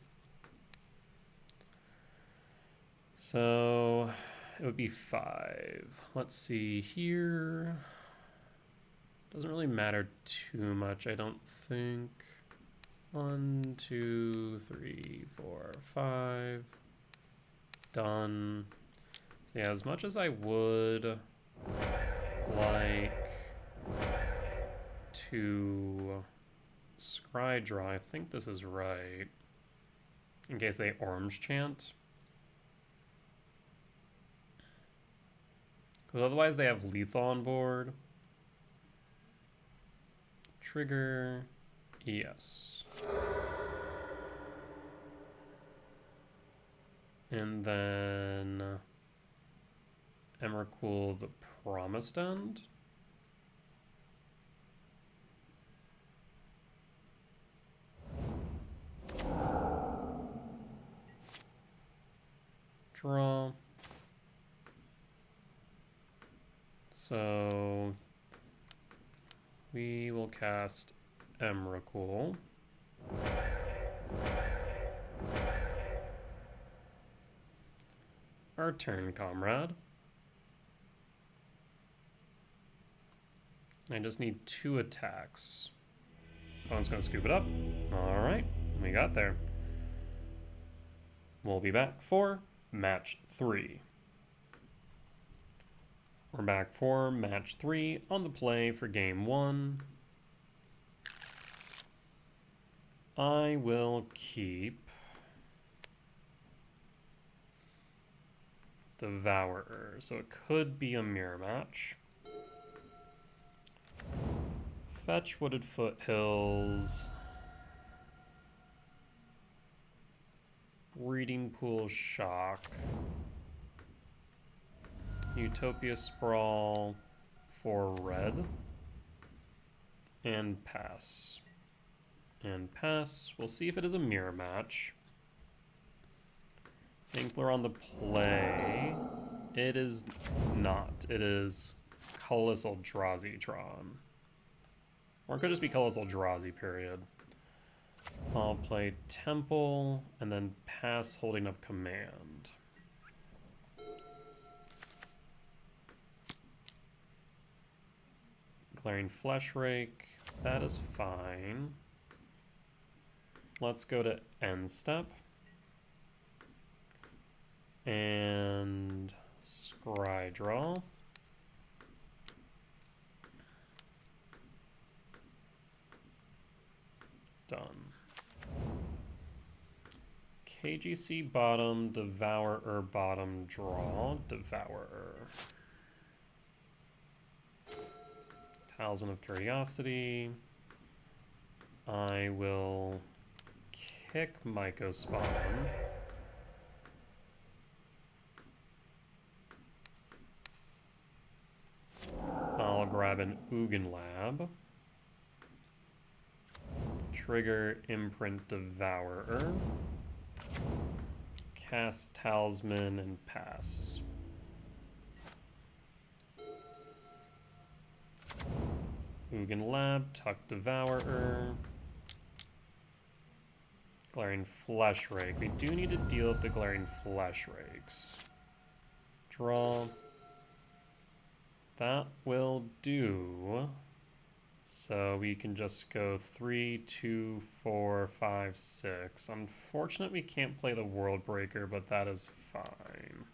So it would be 5. Let's see here. Doesn't really matter too much, I don't think. 1, 2, 3, 4, 5. Done. So yeah, as much as I would like to scry draw, I think this is right. In case they orange chant. Because otherwise they have lethal on board. Trigger. Yes. And then Emrakul the Promised End. Draw. So we will cast Emrakul. Our turn, comrade. I just need 2 attacks. Opponent's gonna scoop it up. Alright, we got there. We'll be back for match 3. We're back for match 3 on the play for game 1. I will keep Devourer, so it could be a mirror match. Fetch Wooded Foothills. Breeding Pool Shock. Utopia Sprawl for red. And pass. And pass. We'll see if it is a mirror match. Inkler on the play. It is not. It is colorless Eldrazi Tron. Or it could just be colorless Eldrazi, period. I'll play Temple and then pass holding up command. Glaring Flesh Rake. That is fine. Let's go to end step. And scry draw. Done. KGC bottom, Devourer bottom, draw, Devourer. Talisman of Curiosity. I will kick Myco Spawn. I'll grab an Ugin Lab. Trigger Imprint Devourer. Cast Talisman and pass. Ugin Lab, Tuck Devourer. Glaring Flesh Rake. We do need to deal with the Glaring Flesh Rakes. Draw. That will do. So we can just go 3, 2, 4, 5, 6. Unfortunate we can't play the World Breaker, but that is fine.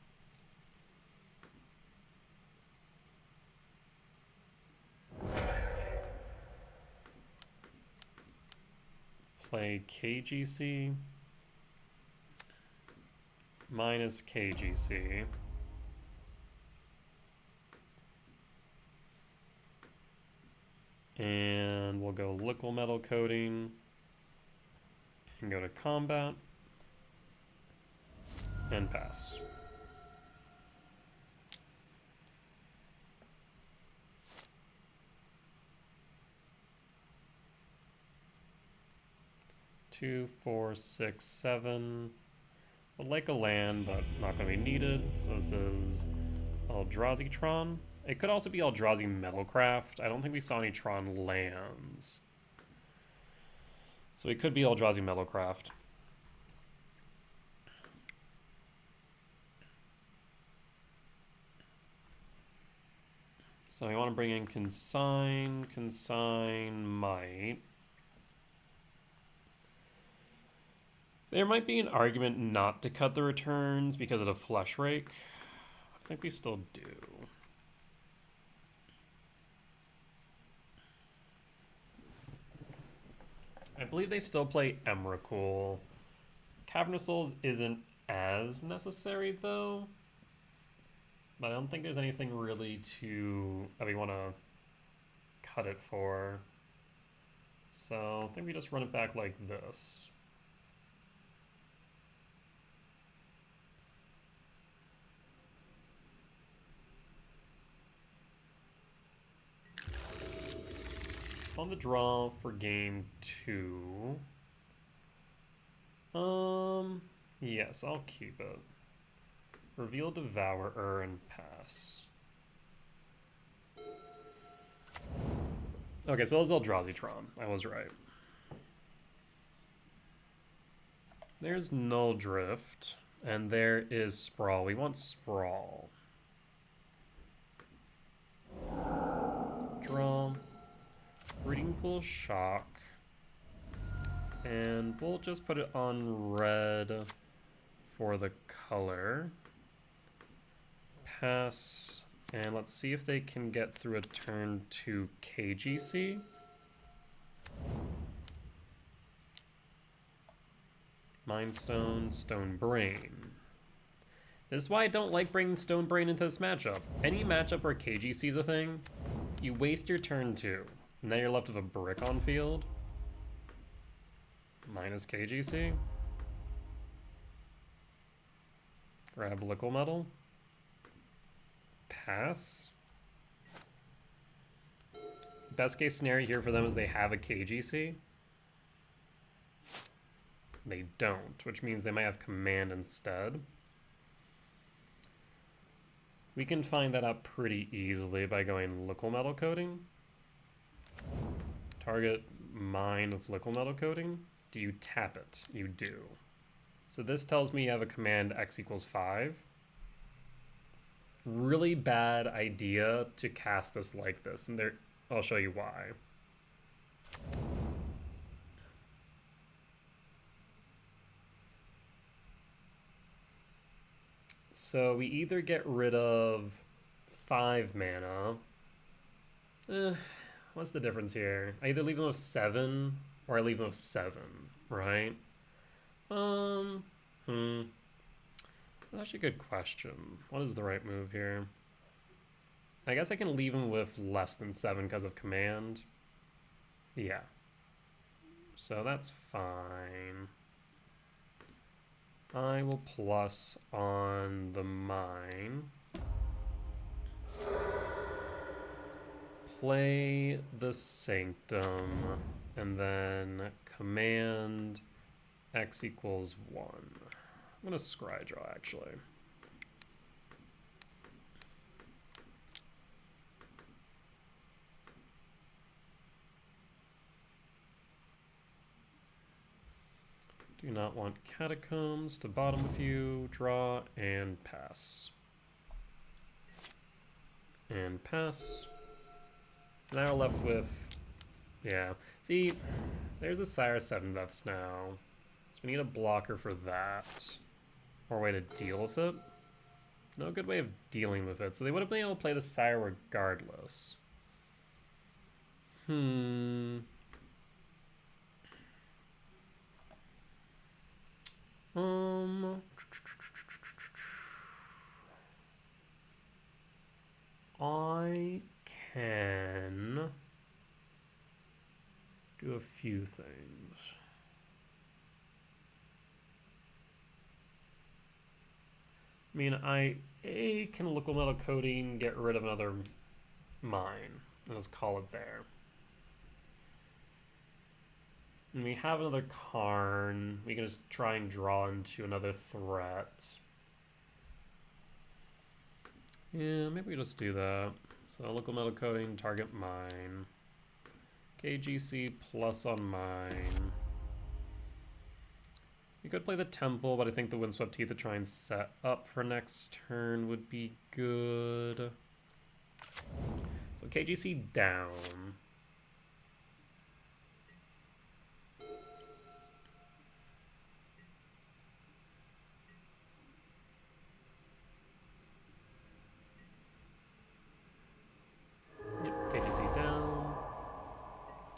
Play KGC minus KGC. And we'll go Liquid Metal Coating and go to combat and pass. Two, 4, 6, 7. Would like a land, but not going to be needed. So this is Eldrazi Tron. It could also be Eldrazi Metalcraft. I don't think we saw any Tron lands. So it could be Eldrazi Metalcraft. So we want to bring in Consign, Might. There might be an argument not to cut the returns because of the Flesh Rake. I think we still do. I believe they still play Emrakul. Cavernous Souls isn't as necessary though. But I don't think there's anything really that we want to cut it for. So I think we just run it back like this. On the draw for game 2. Yes, I'll keep it. Reveal Devourer and pass. Okay, so it's Eldrazi Tron. I was right. There's Null Drift, and there is Sprawl. We want Sprawl. Draw. Breeding Pool Shock. And we'll just put it on red for the color. Pass. And let's see if they can get through a turn to KGC. Mindstone, Stone Brain. This is why I don't like bringing Stone Brain into this matchup. Any matchup where KGC is a thing, you waste your turn 2. Now you're left with a brick on field. Minus KGC. Grab Liquid Metal. Pass. Best case scenario here for them is they have a KGC. They don't, which means they might have command instead. We can find that out pretty easily by going Liquid Metal Coating. Target mine with Liquid Metal Coating. Do you tap it? You do. So this tells me you have a command X equals 5. Really bad idea to cast this like this, and I'll show you why. So we either get rid of 5 mana. What's the difference here? I either leave them with 7 or I leave them with 7, right? That's actually a good question. What is the right move here? I guess I can leave them with less than 7 because of command. Yeah. So that's fine. I will plus on the mine. Play the Sanctum, and then command X equals 1. I'm going to scry draw, actually. Do not want Catacombs to bottom a few. Draw and pass. And pass. So now we're left with... Yeah. See, there's a Sire 7 deaths now. So we need a blocker for that. Or a way to deal with it. No good way of dealing with it. So they would have been able to play the Sire regardless. I can do a few things. I mean, I can Liquid Metal Coating, get rid of another mine, and just call it there. And we have another Karn. We can just try and draw into another threat. Yeah, maybe we just do that. So Liquid Metal Coating, target mine. KGC plus on mine. We could play the Temple, but I think the Windswept Teeth to try and set up for next turn would be good. So KGC down. Yep, KGC down.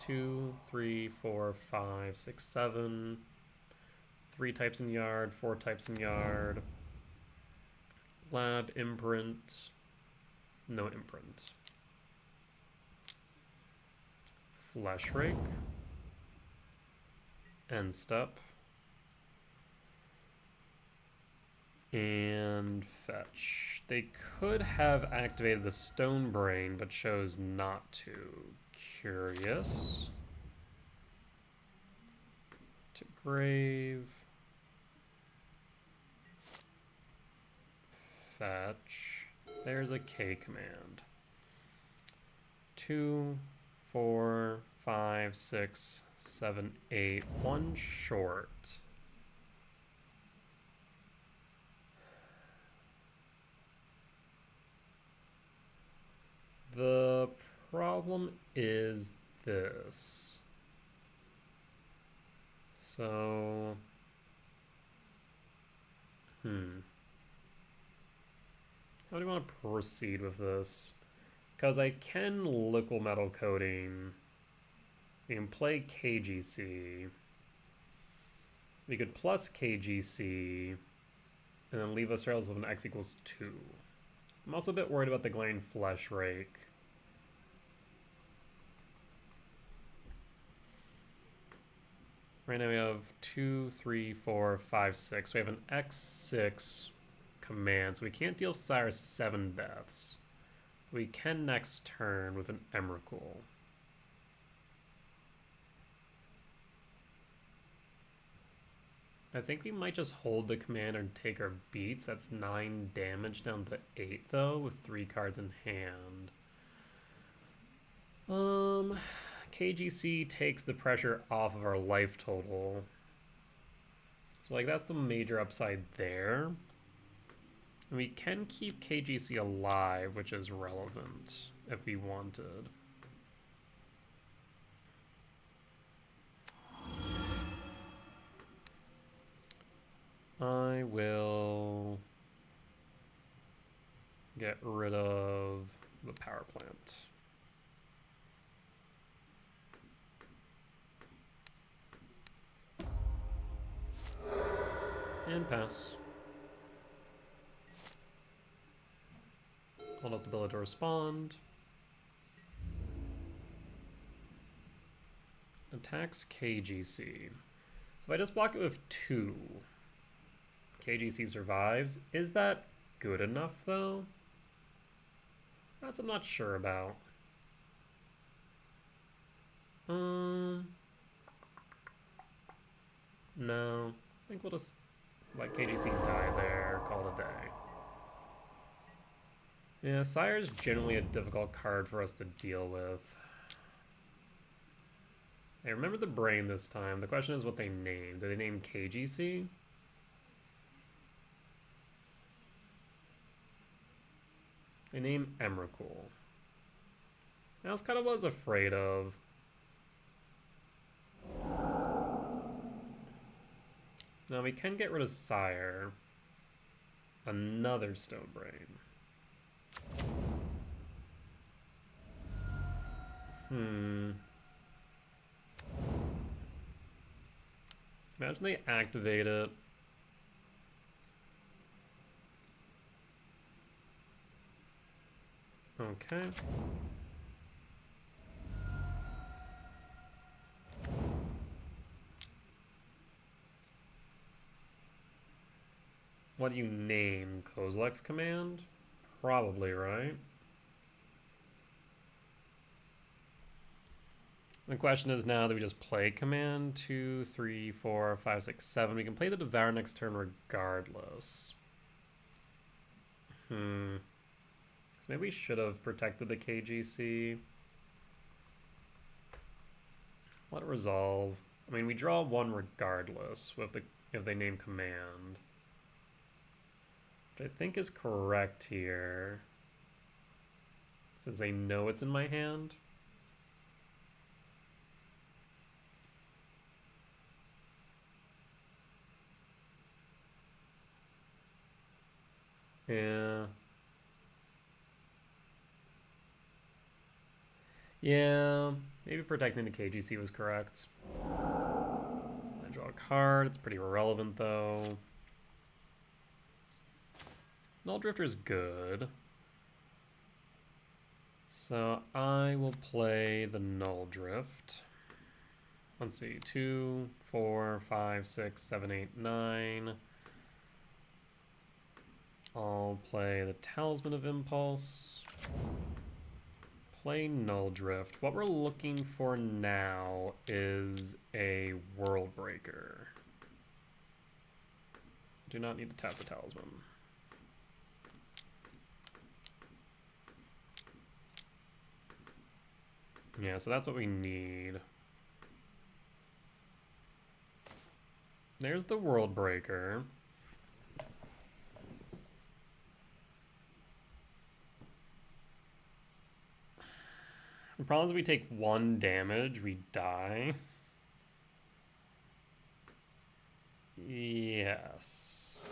2, 3, 4, 5, 6, 7. 3 types in yard, 4 types in yard. Lab, imprint. No imprint. Flesh Rake. End step. And fetch. They could have activated the Stone Brain, but chose not to. Curious. To grave. Fetch. There's a K command. 2, 4, 5, 6, 7, 8. 1 short. The problem is this. So, how do you want to proceed with this? Because I can Liquid Metal Coating. We can play KGC. We could plus KGC, and then leave us rails with an X equals 2. I'm also a bit worried about the Glaring Flesh Rake. Right now we have 2, 3, 4, 5, 6. We have an X6 command, so we can't deal Sire 7 deaths. We can next turn with an Emrakul. I think we might just hold the command and take our beats. That's 9 damage down to 8 though, with 3 cards in hand. KGC takes the pressure off of our life total. So like that's the major upside there. And we can keep KGC alive, which is relevant if we wanted. I will get rid of the power plant. And pass. Hold up the ability to respond. Attacks KGC. So if I just block it with 2, KGC survives. Is that good enough though? That's I'm not sure about. No. I think we'll just let KGC die there, call it a day. Yeah, Sire is generally a difficult card for us to deal with. I remember the brain this time. The question is what they named. Did they name KGC? They named Emrakul. That's kind of what I was afraid of. Now we can get rid of Sire. Another Stone Brain. Imagine they activate it. Okay. What do you name? Kozilek's command? Probably, right? The question is now that we just play command 2, 3, 4, 5, 6, 7. We can play the Devour next turn regardless. So maybe we should have protected the KGC. Let it resolve. I mean, we draw 1 regardless with the if they name command. Which I think is correct here, since they know it's in my hand. Yeah. Yeah, maybe protecting the KGC was correct. I draw a card. It's pretty irrelevant, though. Null Drifter is good. So I will play the Null Drift. Let's see. 2, 4, 5, 6, 7, 8, 9. I'll play the Talisman of Impulse. Play Null Drift. What we're looking for now is a World Breaker. Do not need to tap the Talisman. Yeah, so that's what we need. There's the World Breaker. The problem is we take 1 damage, we die. Yes.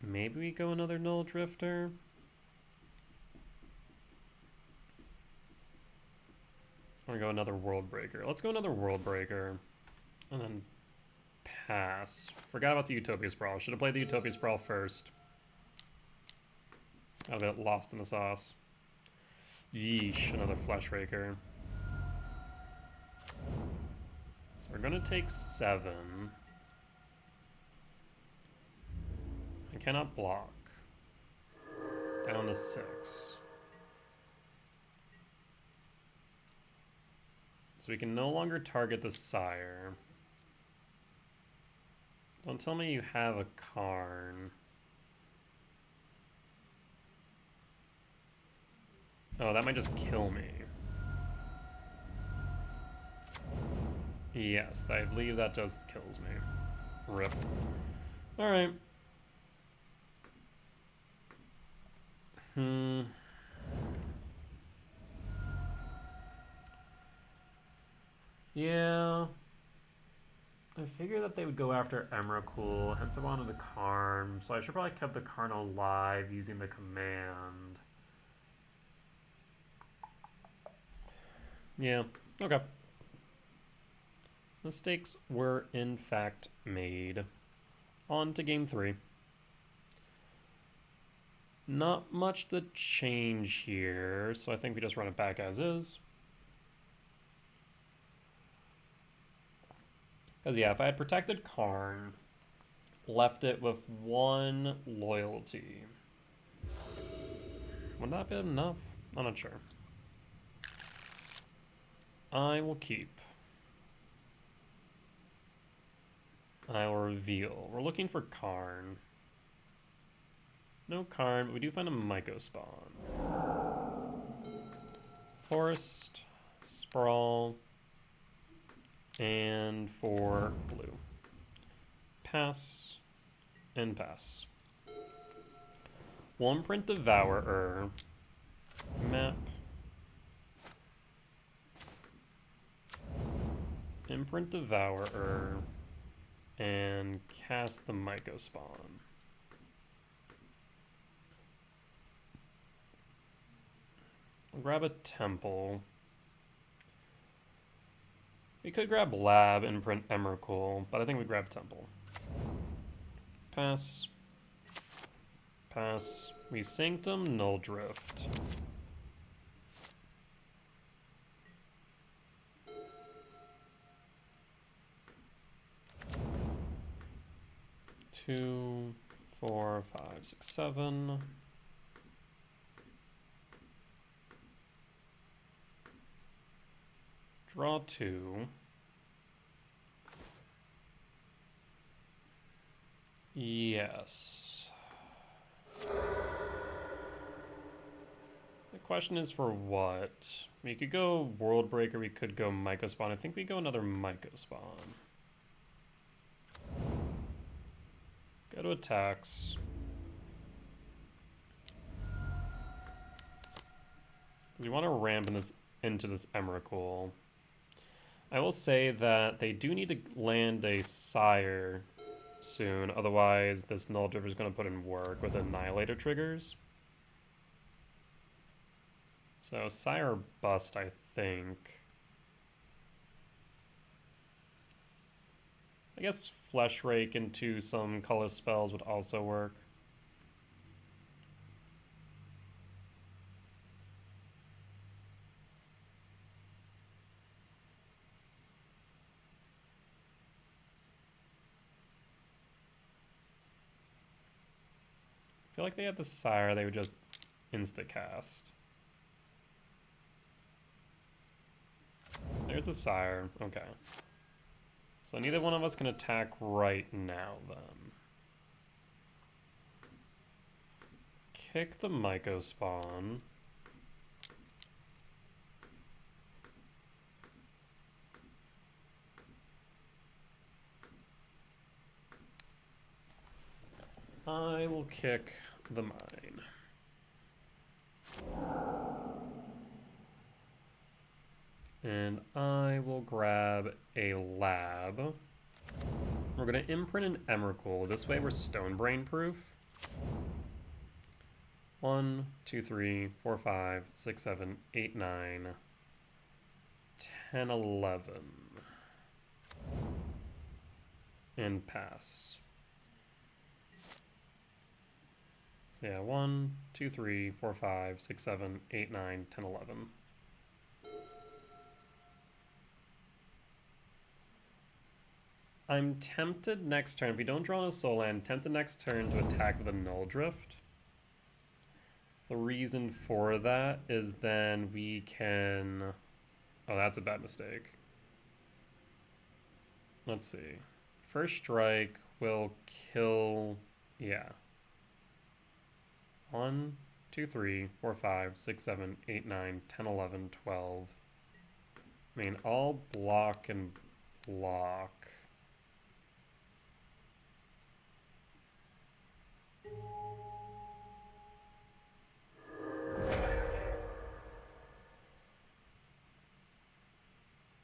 Maybe we go another Null Drifter. Or go another World Breaker. Let's go another World Breaker. And then pass. Forgot about the Utopia Sprawl. Should have played the Utopia Sprawl first. Got a bit lost in the sauce. Yeesh, another Flesh Raker. So we're gonna take 7. I cannot block. Down to 6. So we can no longer target the Sire. Don't tell me you have a Karn. Oh, that might just kill me. Yes, I believe that just kills me. Rip. Alright. Yeah. I figured that they would go after Emrakul, hence I wanted the Karn, so I should probably kept the Karn alive using the command. Yeah, okay. Mistakes were in fact made. On to game 3. Not much to change here, so I think we just run it back as is. Because yeah, if I had protected Karn, left it with 1 loyalty, would that be enough? I'm not sure. I will keep. I will reveal. We're looking for Karn. No Karn, but we do find a Myco spawn. Forest, Sprawl, and 4 blue. Pass, and pass. 1 print Devourer. Map. Imprint Devourer. And cast the Myco spawn. I'll grab a Temple. We could grab Lab and print Emrakul, but I think we grab Temple. Pass. Pass. We Sanctum, Null Drift. Two, 4, 5, 6, 7. Draw 2. Yes. question is for what? We could go World Breaker, we could go Myco Spawn. I think we go another Myco Spawn. Go to attacks. We want to ramp into this Emrakul. I will say that they do need to land a Sire soon, otherwise this Null Driver is going to put in work with Annihilator triggers. So Sire bust, I think. I guess Flesh Rake into some color spells would also work. I feel like they had the Sire, they would just insta-cast. There's the Sire, okay. So neither one of us can attack right now, then. Kick the Myco Spawn. I will kick the mine. And I will grab a lab. We're going to imprint an Emrakul. This way we're Stonebrain proof. 1, 2, 3, 4, 5, 6, 7, 8, 9, 10, 11. And pass. So yeah, 1, 2, 3, 4, 5, 6, 7, 8, 9, 10, 11. I'm tempted next turn, if we don't draw on a soul land, tempted next turn to attack with a Null Drift. The reason for that is then we can... Oh, that's a bad mistake. Let's see. First strike will kill... Yeah. 1, 2, 3, 4, 5, 6, 7, 8, 9, 10, 11, 12. I mean, all block and block.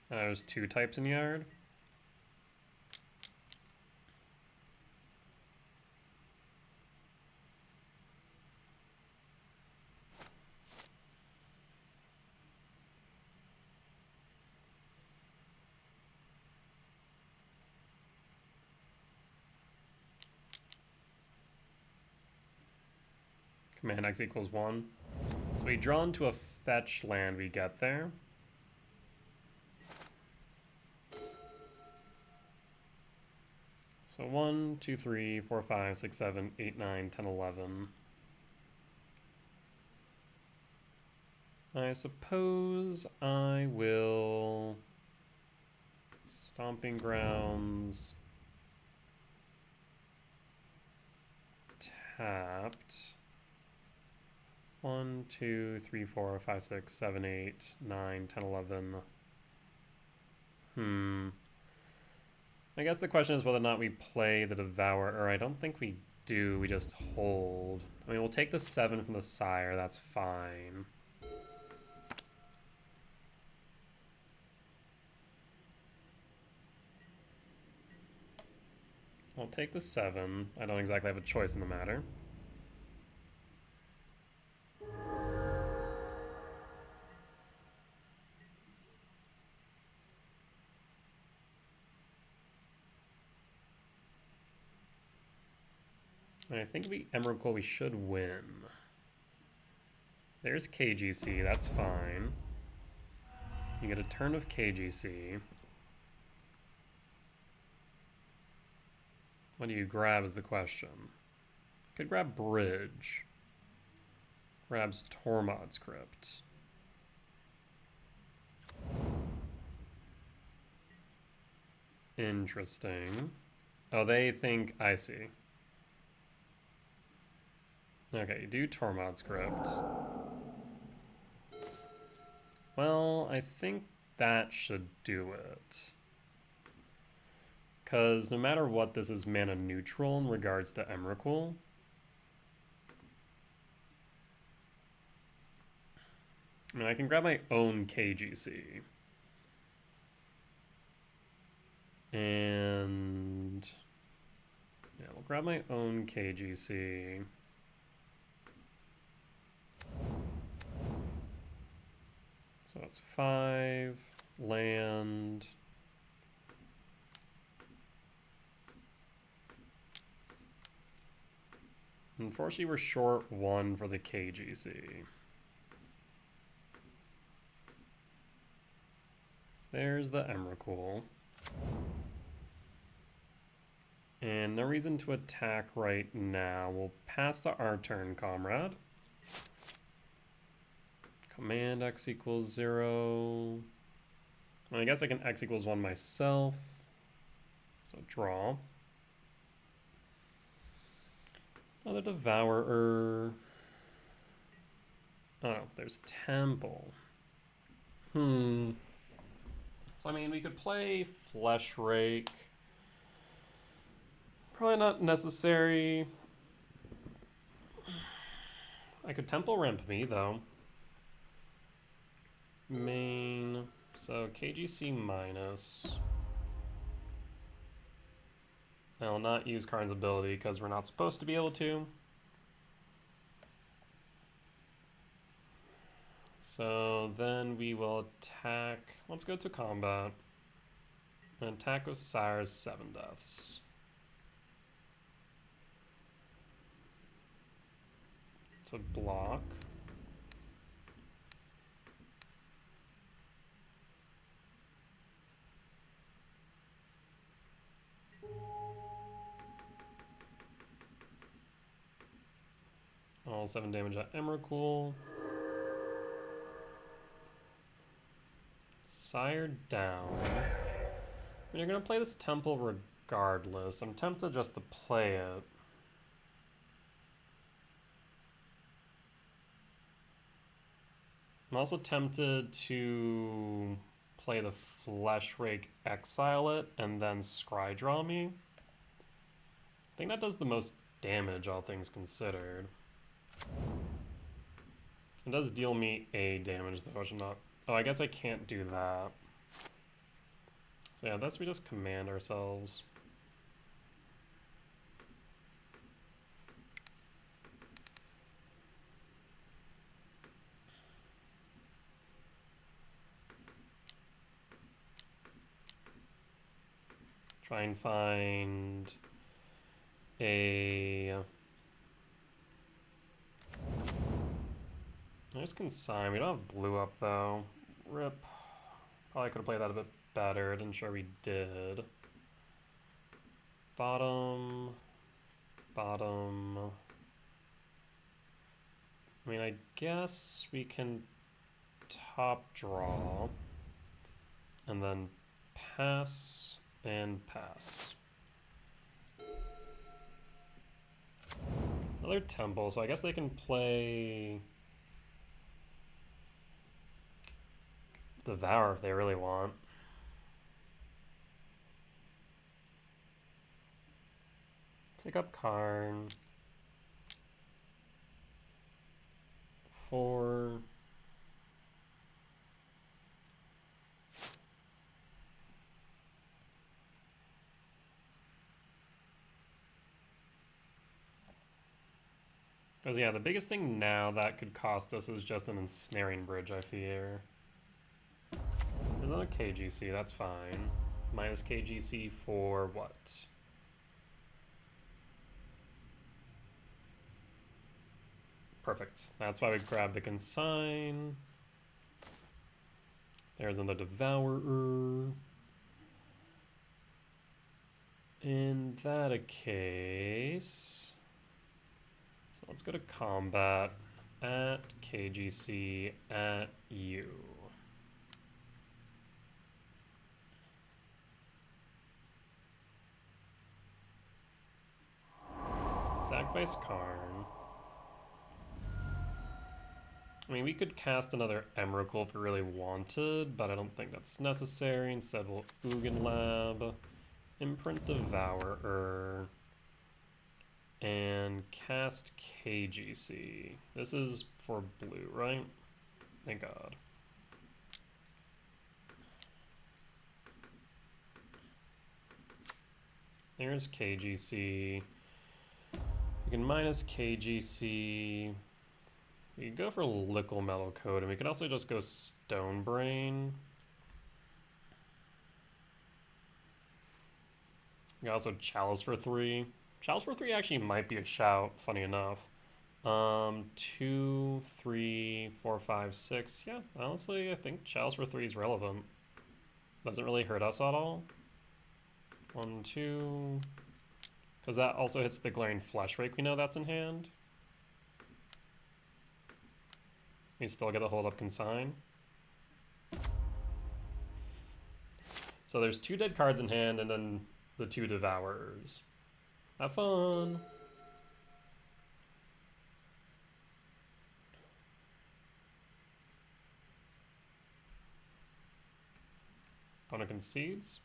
There's 2 types in yard. Command X equals 1. So we draw into a fetch land we get there. So 1, 2, 3, 4, 5, 6, 7, 8, 9, 10, 11. I suppose I will... Stomping Grounds... Tapped... 1, 2, 3, 4, 5, 6, 7, 8, 9, 10, 11. I guess the question is whether or not we play the Devourer. I don't think we do, we just hold. I mean, we'll take the 7 from the Sire, that's fine. I'll take the 7. I don't exactly have a choice in the matter. I think if we Emrakul, we should win. There's KGC, that's fine. You get a turn of KGC. What do you grab is the question. Could grab Bridge. Grabs Tormod's Crypt. Interesting. Oh, they think I see. Okay, you do Tormod's Crypt. Well, I think that should do it. Because no matter what, this is mana neutral in regards to Emrakul. I mean, I can grab my own KGC. And yeah, we'll grab my own KGC. So that's 5 land. Unfortunately, we're short 1 for the KGC. There's the Emrakul. And no reason to attack right now. We'll pass to our turn, comrade. Command X equals 0. Well, I guess I can X equals 1 myself. So draw. Another Devourer. Oh, there's Temple. So, I mean, we could play Flesh Rake. Probably not necessary. I could Temple Ramp me, though. Main. So, KGC minus. I will not use Karn's ability because we're not supposed to be able to. So then we will attack. Let's go to combat. And attack with Sire's 7 deaths. To block. All 7 damage at Emrakul. Sire down. I mean, you're going to play this Temple regardless. I'm tempted just to play it. I'm also tempted to play the Flesh Rake, exile it, and then Scry draw me. I think that does the most damage, all things considered. It does deal me a damage, though, which I'm not... Oh, I guess I can't do that. So yeah, thus we just command ourselves. Try and find a... There's Consign. We don't have blue up, though. Rip. Probably could have played that a bit better. Didn't sure we did. Bottom. Bottom. I mean, I guess we can top draw. And then pass and pass. Another Temple, so I guess they can play... Devour if they really want. Take up Karn. 4. Because yeah, the biggest thing now that could cost us is just an Ensnaring Bridge, I fear. Another KGC, that's fine. Minus KGC for what? Perfect. That's why we grab the Consign. There's another Devourer. In that a case... So let's go to combat at KGC at U. Sacrifice Karn. I mean, we could cast another Emrakul if we really wanted, but I don't think that's necessary. Instead, we'll Ugin Lab, Imprint Devourer, and cast KGC. This is for blue, right? Thank God. There's KGC. We can minus KGC. We could go for Lickle Metal Code, and we could also just go Stonebrain. We can also Chalice for 3. Chalice for 3 actually might be a shout, funny enough. 2, 3, 4, 5, 6. Yeah, honestly, I think Chalice for 3 is relevant. Doesn't really hurt us at all. 1, 2. Because that also hits the Glaring Flesh Rake we know that's in hand. We still get a Hold Up Consign. So there's 2 dead cards in hand and then the 2 Devourers. Have fun! Opponent concedes.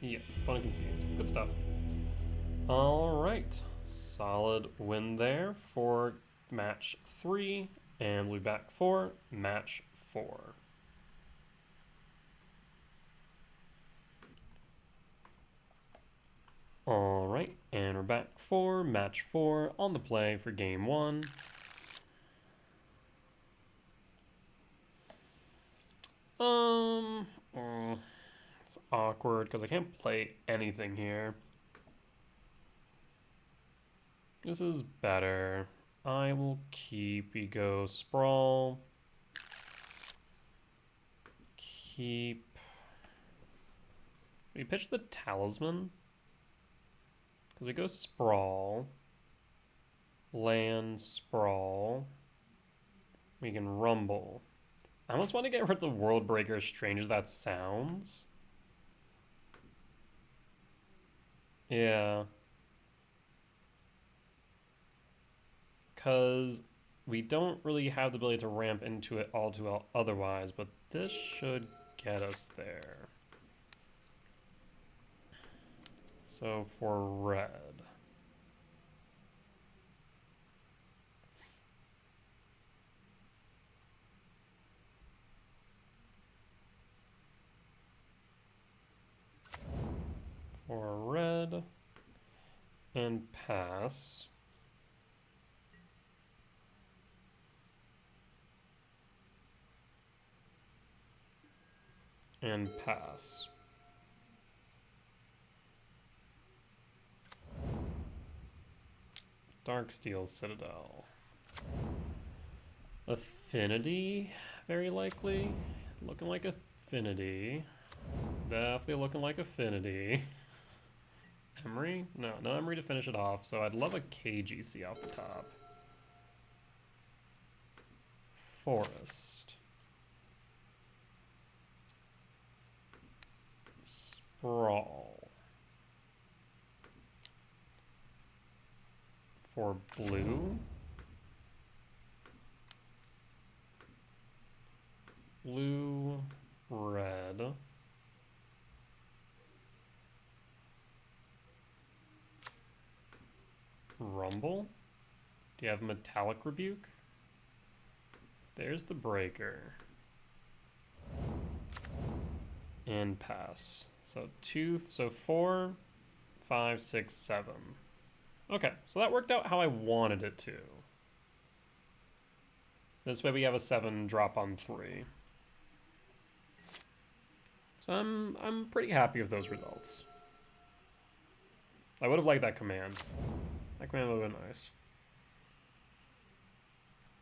Yeah, opponent concedes. Good stuff. Alright. Solid win there for match 3. And we'll be back for match 4. Alright, and we're back for match 4 on the play for game 1. It's awkward because I can't play anything here. This is better. I will keep. We go Sprawl. Keep. We pitch the Talisman. Because we go Sprawl. Land, Sprawl. We can Rumble. I almost want to get rid of the World Breaker, as strange as that sounds. Yeah. Because we don't really have the ability to ramp into it all too well otherwise, but this should get us there. So for red. For red. And pass. And pass. Darksteel Citadel. Affinity, very likely. Looking like Affinity. Definitely looking like Affinity. Emery? No Emery to finish it off, so I'd love a KGC off the top. Forest. Sprawl. For blue. Blue, red. Rumble? Do you have Metallic Rebuke? There's the Breaker. And pass. So 4, 5, 6, 7. Okay, so that worked out how I wanted it to. This way we have a 7 drop on 3. So I'm pretty happy with those results. I would have liked that command. That command would have been nice.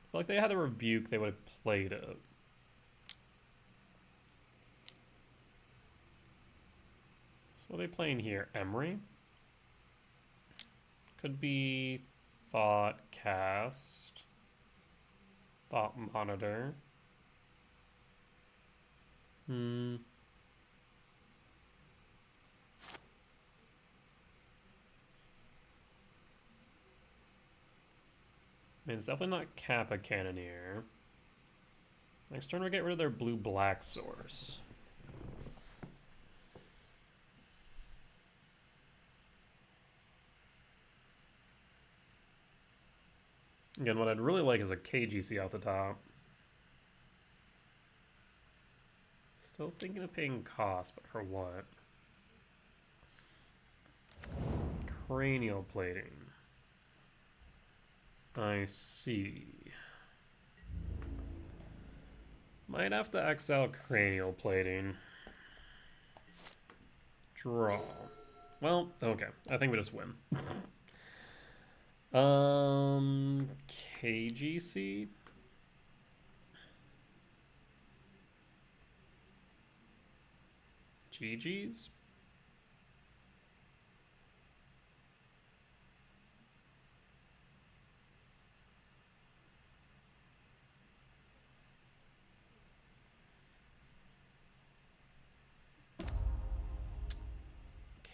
I feel like they had a rebuke, they would have played it. So what are they playing here? Emery? Could be Thought Cast. Thought Monitor. It's definitely not Kappa Cannoneer. Next turn we get rid of their blue-black source. Again, what I'd really like is a KGC off the top. Still thinking of paying cost, but for what? Cranial plating. I see. Might have to exile cranial plating. Draw. Well, okay. I think we just win. KGC? GG's?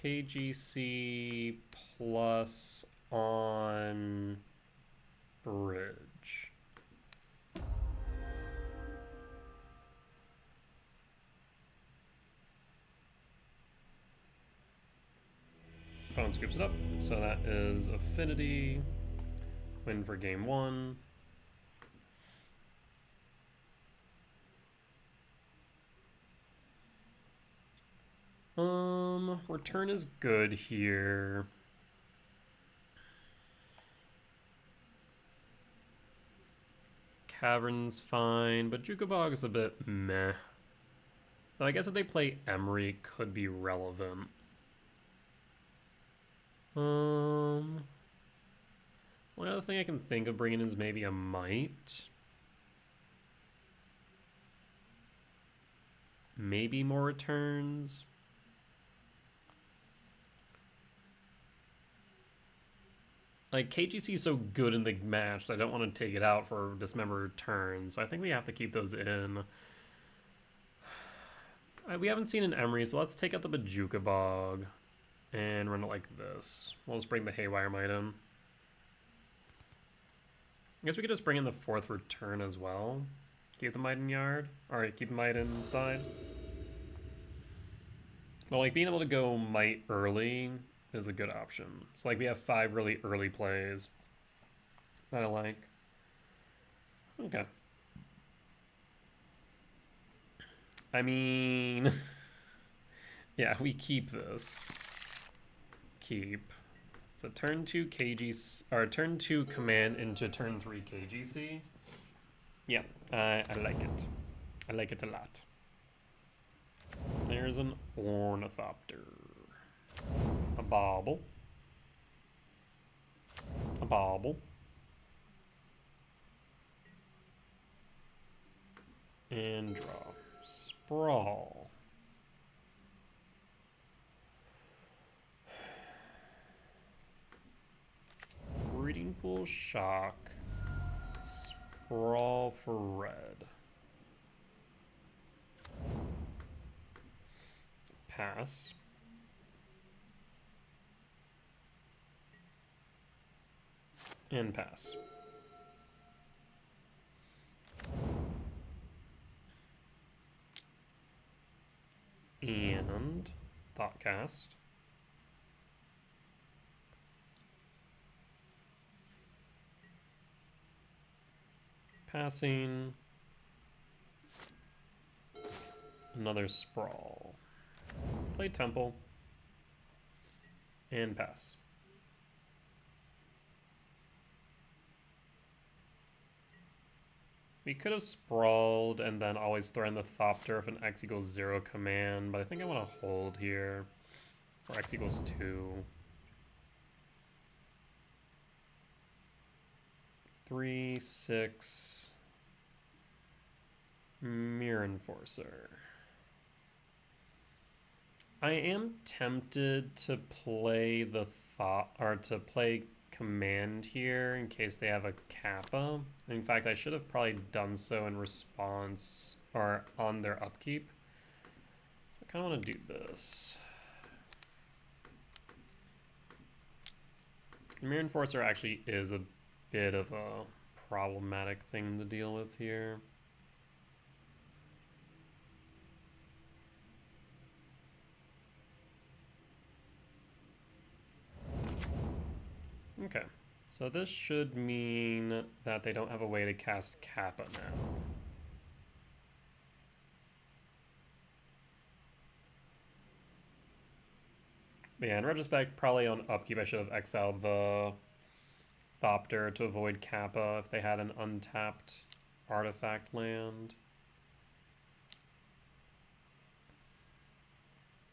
KGC plus on bridge. Opponent scoops it up, so that is Affinity. Win for game 1. Return is good here. Cavern's fine, but Jukabog is a bit meh. Though I guess if they play Emery, could be relevant. One other thing I can think of bringing in is maybe a Might. Maybe more returns. Like, KGC is so good in the match that I don't want to take it out for Dismember turns. So I think we have to keep those in. We haven't seen an Emery, so let's take out the Bajuka Bog and run it like this. We'll just bring the Haywire Might in. I guess we could just bring in the 4th return as well. Keep the Might in yard. Alright, keep Might inside. But like being able to go Might early is a good option. So like we have 5 really early plays that I like. Okay. I mean, yeah, we keep this. Keep. So turn 2 KGC, or turn 2 command into turn 3 KGC. Yeah, I like it. I like it a lot. There's an Ornithopter. A Bauble. A Bauble. And draw. Sprawl. Breeding Pool, Shock. Sprawl for red. Pass. And pass. And Thoughtcast. Passing. Another Sprawl. Play Temple. And pass. We could have sprawled and then always thrown the Thopter if an X equals 0 command, but I think I want to hold here for X equals 2. 3, 6. Mirror Enforcer. I am tempted to play the play command here in case they have a Kappa. In fact, I should have probably done so in response or on their upkeep. So I kind of want to do this. The Mirror Enforcer actually is a bit of a problematic thing to deal with here. Okay, so this should mean that they don't have a way to cast Kappa now. But yeah, in retrospect, probably on upkeep I should have exiled the Thopter to avoid Kappa if they had an untapped artifact land.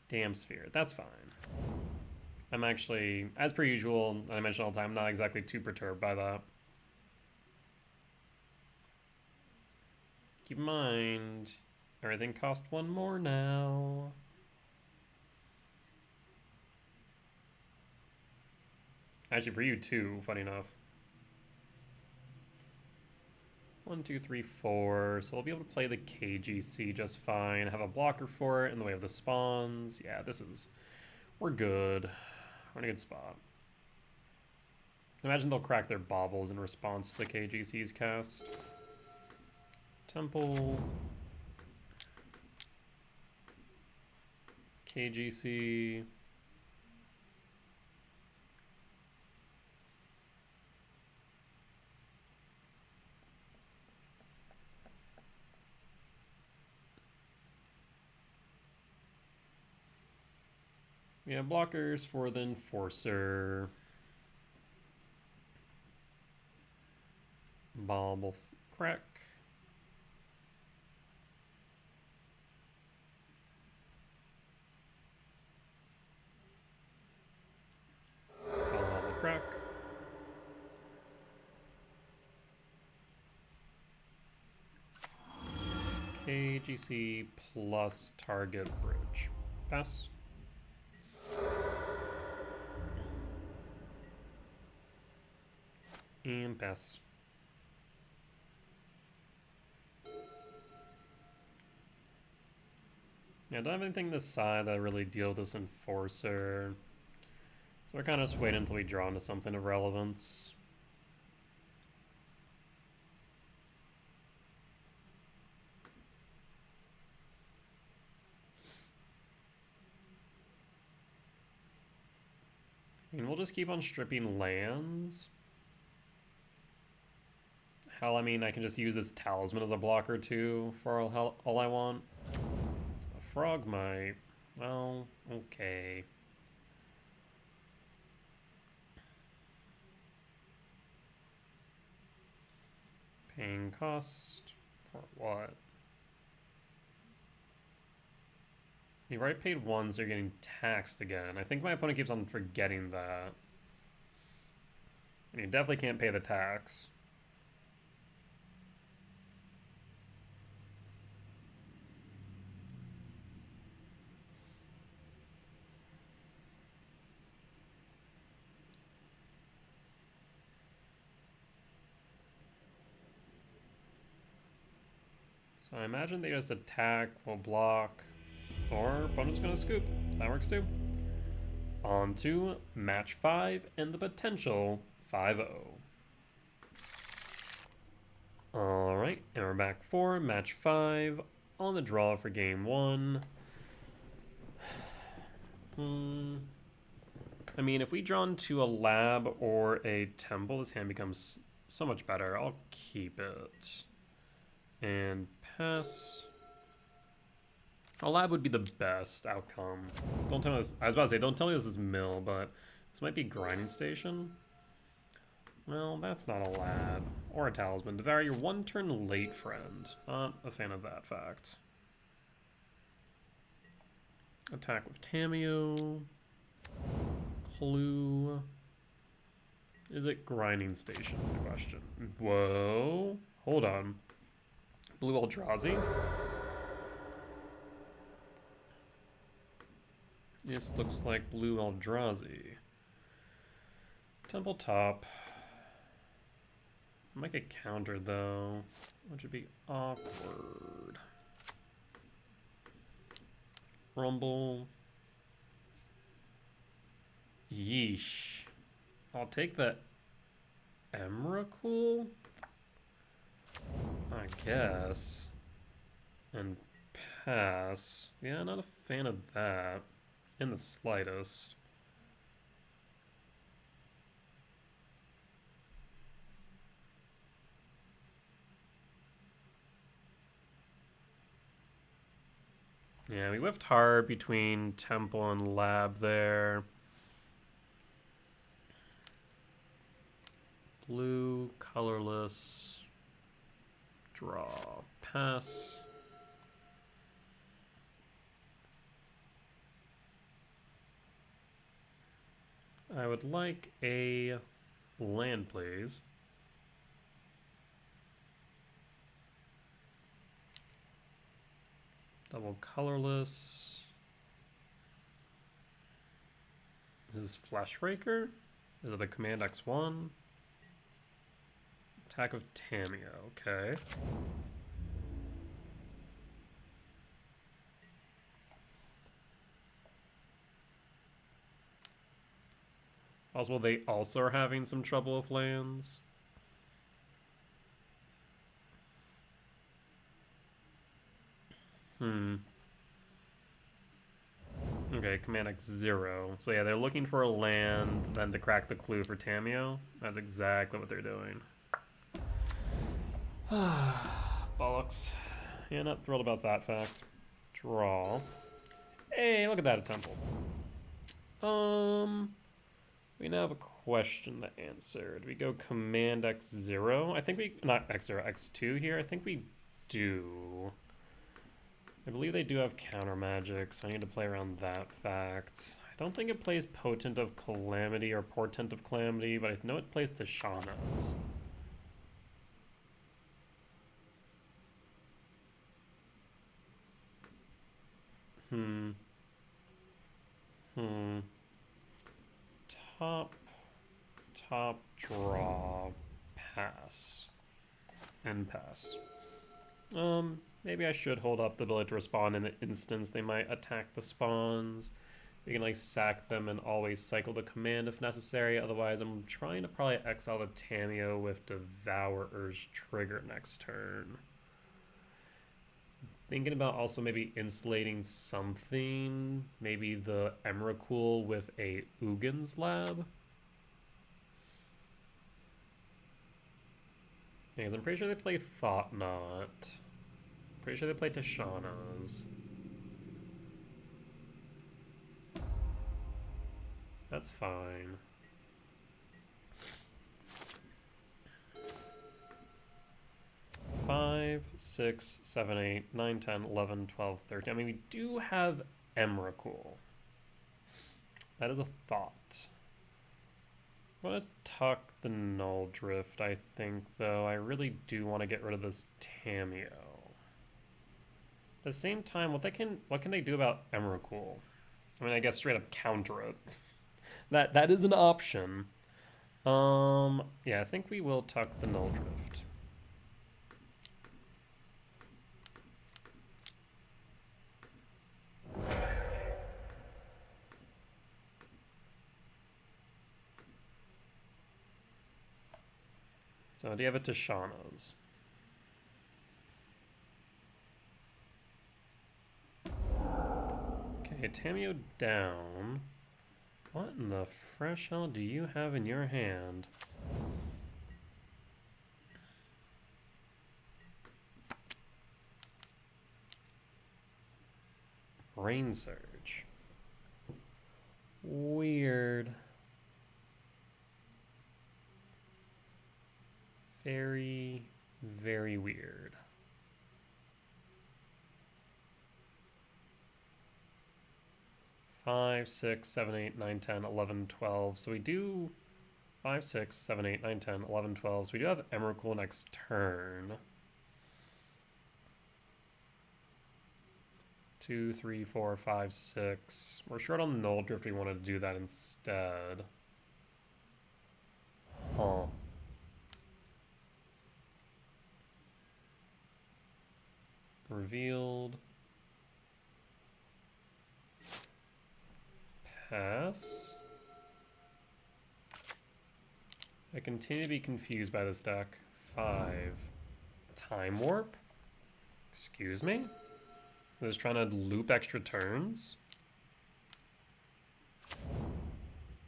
Damn Sphere, that's fine. I'm actually, as per usual, I mention all the time, not exactly too perturbed by that. Keep in mind, everything costs one more now. Actually, for you too, funny enough. 1, 2, 3, 4. So we'll be able to play the KGC just fine. Have a blocker for it in the way of the spawns. Yeah, we're good. We're in a good spot. Imagine they'll crack their baubles in response to the KGC's cast. Temple. KGC. We have blockers for the Enforcer. Bauble crack. Bauble crack. KGC plus target bridge. Pass. And pass. Yeah, I don't have anything this side that really deal with this Enforcer. So we're kind of just waiting until we draw into something of relevance. I mean, we'll just keep on stripping lands. Hell, I mean, I can just use this Talisman as a blocker too for all I want. A Frogmite. Well, okay. Paying cost for what? You've already paid one, so you're getting taxed again. I think my opponent keeps on forgetting that. And you definitely can't pay the tax. So I imagine they just attack, will block, or opponent's gonna scoop. That works too. On to match 5 and the potential 5-0. Alright, and we're back for match 5 on the draw for game 1. I mean, if we draw into a lab or a temple, this hand becomes so much better. I'll keep it. And pass. A lab would be the best outcome. Don't tell me this. I was about to say, don't tell me this is mill, but this might be grinding station. Well, that's not a lab. Or a talisman. Devour your 1 turn late friend. Not a fan of that fact. Attack with Tamiyo. Clue. Is it grinding station is the question. Whoa. Hold on. Blue Eldrazi? This looks like blue Eldrazi. Temple top. I might get countered though, which would be awkward. Rumble. Yeesh. I'll take the Emrakul. I guess. And pass. Yeah, not a fan of that. In the slightest. Yeah, we whiffed hard between Temple and Lab there. Blue, colorless, draw, pass. I would like a land, please. Double colorless. Is Fleshraker? Is it a command X1? Attack of Tamio, okay. Possible they also are having some trouble with lands. Okay, command X0. So yeah, they're looking for a land, then to crack the clue for Tamio. That's exactly what they're doing. Bollocks. Yeah, not thrilled about that fact. Draw. Hey, look at that, a temple. We now have a question to answer. Do we go command X0? I think we, not X0, X2 here. I think we do. I believe they do have counter magic, so I need to play around that fact. I don't think it plays Potent of Calamity or Portent of Calamity, but I know it plays Tishana's. Top, draw, pass. And pass. Maybe I should hold up the ability to respond in the instance they might attack the spawns. We can like sack them and always cycle the command if necessary. Otherwise, I'm trying to probably exile the Tamio with Devourer's trigger next turn. Thinking about also maybe insulating something. Maybe the Emrakul with a Ugin's Lab. Yeah, because I'm pretty sure they play Thoughtnot. Pretty sure they play Tishana's. That's fine. Five, 6, 7, 8, 9, 10, 11, 12, 13. I mean, we do have Emrakul. That is a thought. I'm going to tuck the Null Drift, I think, though. I really do want to get rid of this Tamio. At the same time, what can they do about Emrakul? I mean, I guess straight up counter it. That is an option. Yeah, I think we will tuck the Null Drift. So do you have a Tishana's? Okay, Tamio down. What in the fresh hell do you have in your hand? Rain Surge. Weird. Very, very weird. Five, 6, 7, 8, 9, 10, 11, 12. So we do 5, 6, 7, 8, 9, 10, 11, 12. So we do have Emrakul next turn. 2, 3, 4, 5, 6. We're short on the Null Drift. We want to do that instead. Huh. Revealed. Pass. I continue to be confused by this deck. 5. Time Warp? Excuse me? They're just trying to loop extra turns?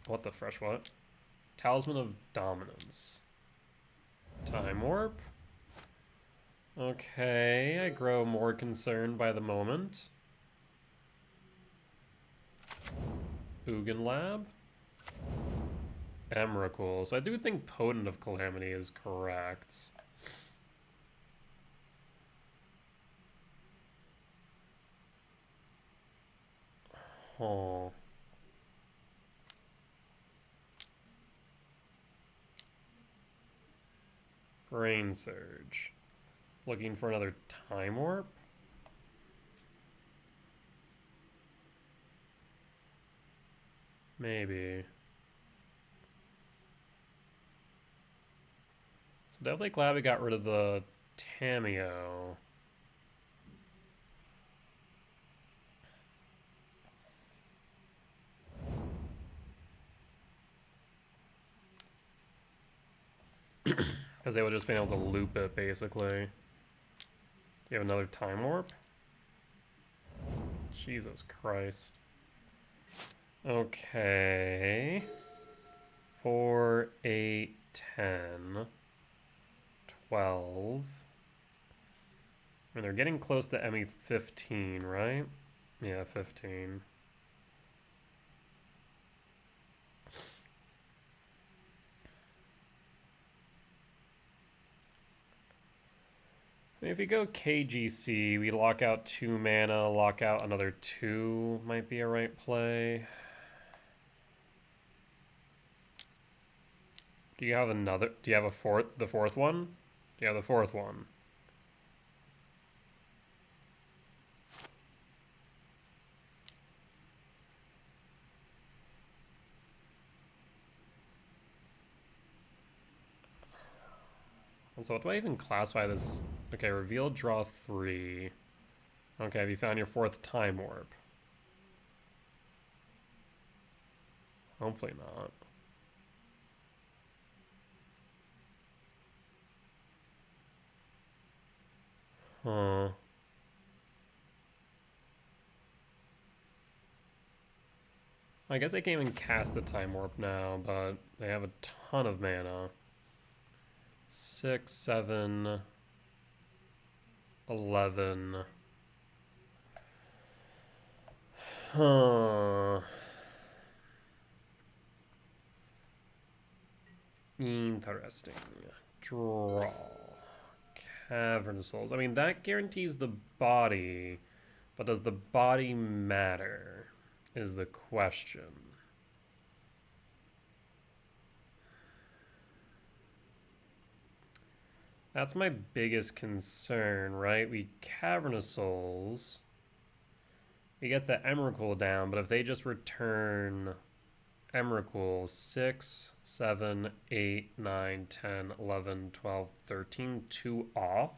What the fresh what? Talisman of Dominance. Time Warp? Okay, I grow more concerned by the moment. Ugin Lab? Emrakul. So I do think Potent of Calamity is correct. Oh. Brain Surge. Looking for another Time Warp? Maybe. So definitely glad we got rid of the Tameo. Because they would just be able to loop it, basically. Do you have another Time Warp? Jesus Christ. Okay. 4, 8, 10, 12. And they're getting close to ME 15, right? Yeah, 15. If we go KGC, we lock out 2 mana, lock out another 2 might be a right play. Do you have another? Do you have the fourth one? Do you have the fourth one? And so what do I even classify this? Okay, reveal, draw 3. Okay, have you found your 4th Time Warp? Hopefully not. Huh. I guess I can't even cast the Time Warp now, but they have a ton of mana. 6, 7, 11. Huh. Interesting. Draw. Cavern Souls. I mean, that guarantees the body, but does the body matter? Is the question. That's my biggest concern, right? We Cavern Souls. We get the Emrakul down, but if they just return Emrakul 6, 7, 8, 9, 10, 11, 12, 13, 2 off.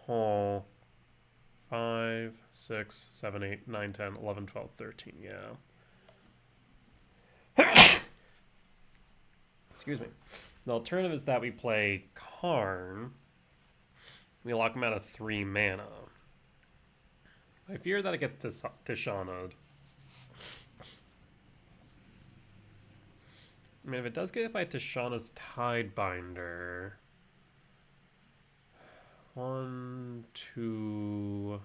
Oh. 5, 6, 7, 8, 9, 10, 11, 12, 13, yeah. Excuse me. The alternative is that we play Karn. We lock him out of 3 mana. I fear that it gets Tishana'd. I mean, if it does get hit by Tishana's Tidebinder... 1, 2...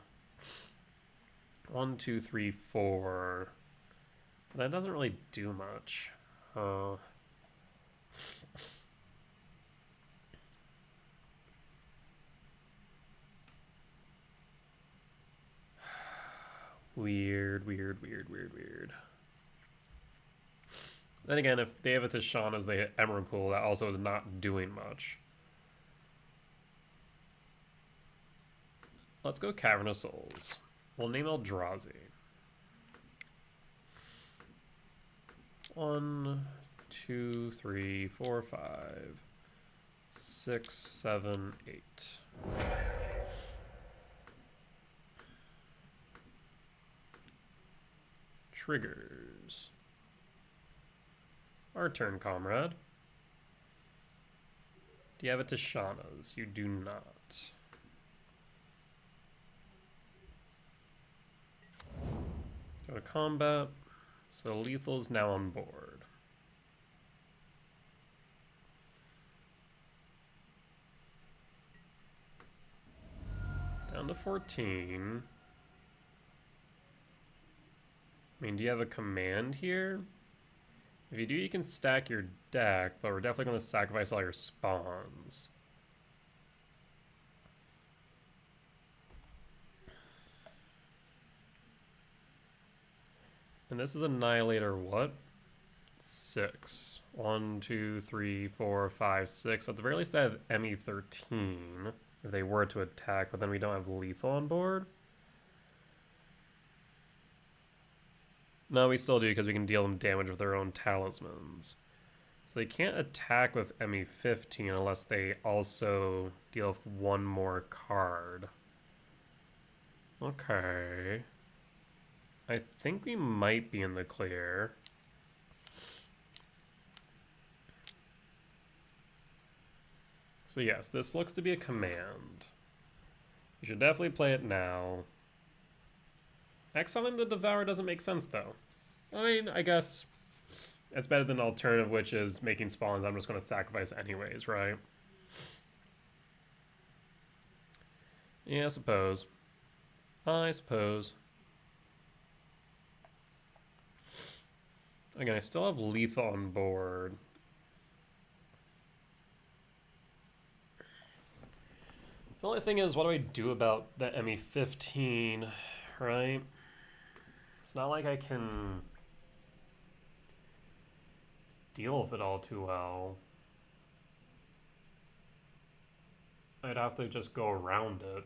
1, 2, 3, 4. That doesn't really do much. Weird. Then again, if they have a Tishana as they hit Emrakul, that also is not doing much. Let's go Cavern of Souls. We'll name Eldrazi. 1, 2, 3, 4, 5, 6, 7, 8. Triggers. Our turn, comrade. Do you have a Tishana's? You do not. Go to combat. So Lethal's now on board. Down to 14. I mean, do you have a command here? If you do, you can stack your deck, but we're definitely going to sacrifice all your spawns. And this is Annihilator what? 6. 1, 2, 3, 4, 5, 6. So at the very least I have ME13 if they were to attack, but then we don't have lethal on board. No, we still do because we can deal them damage with their own talismans. So they can't attack with ME15 unless they also deal with one more card. Okay. I think we might be in the clear. So yes, this looks to be a command. You should definitely play it now. Exiling the Devourer doesn't make sense though. I mean, I guess it's better than an alternative, which is making spawns I'm just going to sacrifice anyways, right? Yeah, I suppose. Again, I still have lethal on board. The only thing is, what do I do about the ME15, right? It's not like I can deal with it all too well. I'd have to just go around it.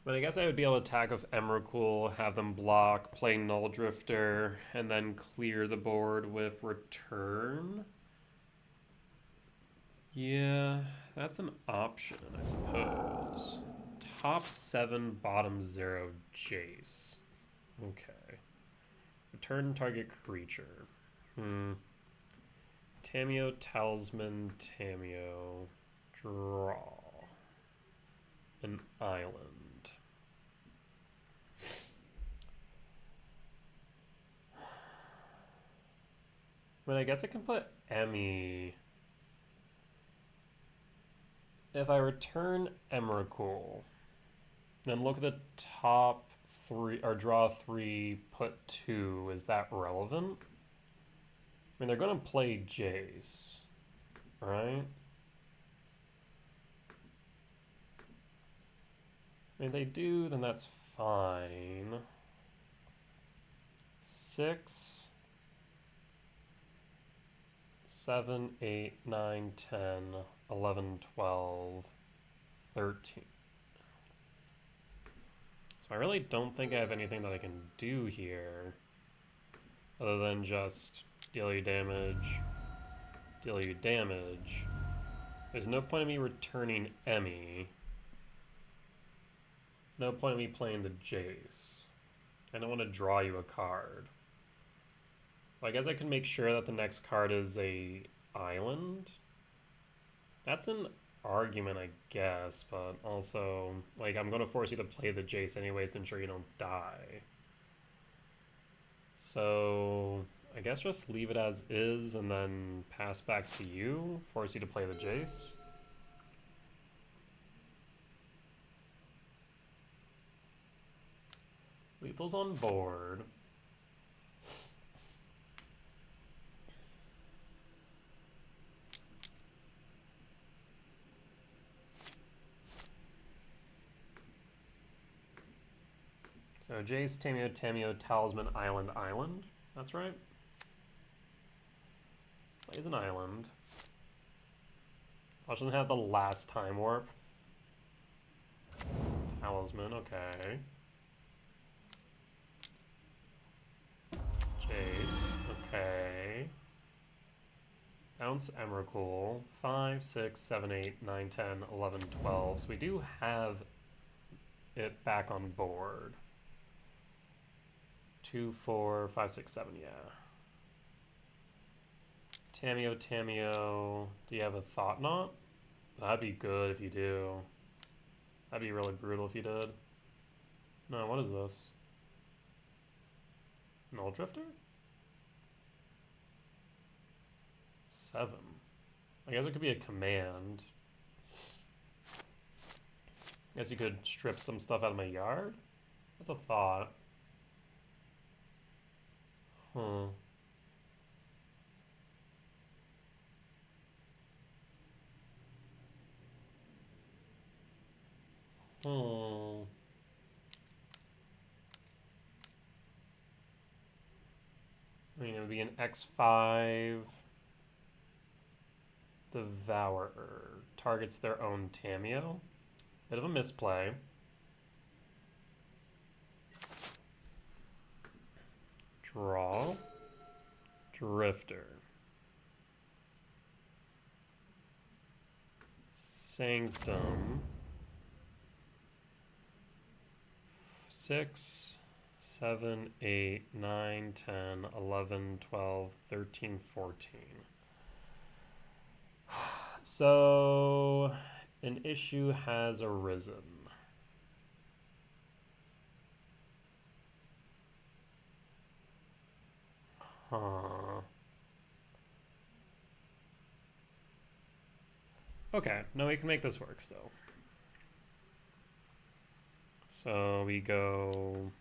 But I guess I would be able to attack with Emrakul, have them block, play Null Drifter, and then clear the board with Return. Yeah, that's an option, I suppose. Top 7, bottom 0, Jace. Okay. Return target creature. Tamiyo, Talisman, Tamiyo. Draw. An island. I mean, I guess I can put Emmy. If I return Emrakul, then look at the top 3, or draw 3, put 2, is that relevant? I mean, they're going to play Jace, right? I mean, they do, then that's fine. 6, 7, 8, 9, 10, 11, 12, 13. So I really don't think I have anything that I can do here other than just deal you damage, deal you damage. There's no point in me returning Emmy. No point in me playing the Jace. I don't want to draw you a card. Well, I guess I can make sure that the next card is a island. That's an argument, I guess, but also, like, I'm going to force you to play the Jace anyways to ensure you don't die. So, I guess just leave it as is and then pass back to you, force you to play the Jace. Lethal's on board. So Jace, Tamiyo, Tamiyo, Talisman, Island, Island. That's right. Plays an island. I shouldn't have the last time warp. Talisman, okay. Jace, okay. Bounce Emrakul. 5, 6, 7, 8, 9, 10, 11, 12. So we do have it back on board. 2, 4, 5, 6, 7, yeah. Tameo. Do you have a Thought Knot? That'd be good if you do. That'd be really brutal if you did. No, what is this? Null Drifter? 7. I guess it could be a command. I guess you could strip some stuff out of my yard? That's a thought. Huh. Hmm. I mean, it would be an X5 Devourer. Targets their own Tameo. Bit of a misplay. Draw. Drifter. Sanctum. 6, 7, 8, 9, 10, 11, 12, 13, 14. So, an issue has arisen. Huh. Okay, no, we can make this work still. So we go...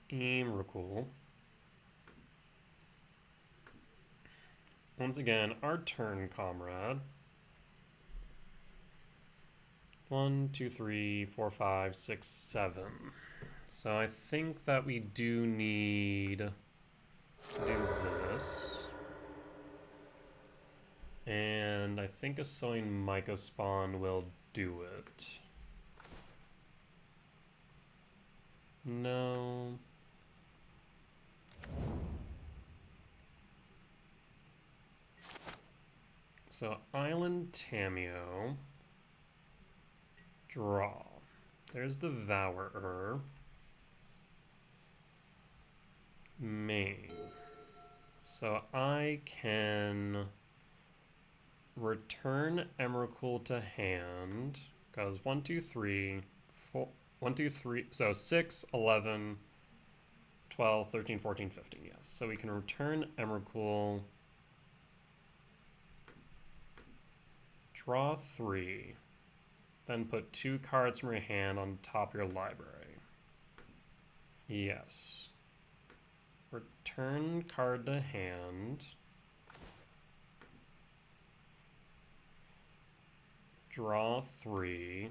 Emrakul. Once again, our turn, comrade. 1, 2, 3, 4, 5, 6, 7. So I think that we do need to do this. And I think a Sowing Mica Spawn will do it. No. So Island Tameo. Draw. There's Devourer. Main. So I can return Emrakul to hand. Because 1, 2, 3, 4, 1, 2, 3. So 6, 11, 12, 13, 14, 15. Yes. So we can return Emrakul. Draw 3. Then put 2 cards from your hand on top of your library. Yes. Return card to hand. Draw 3.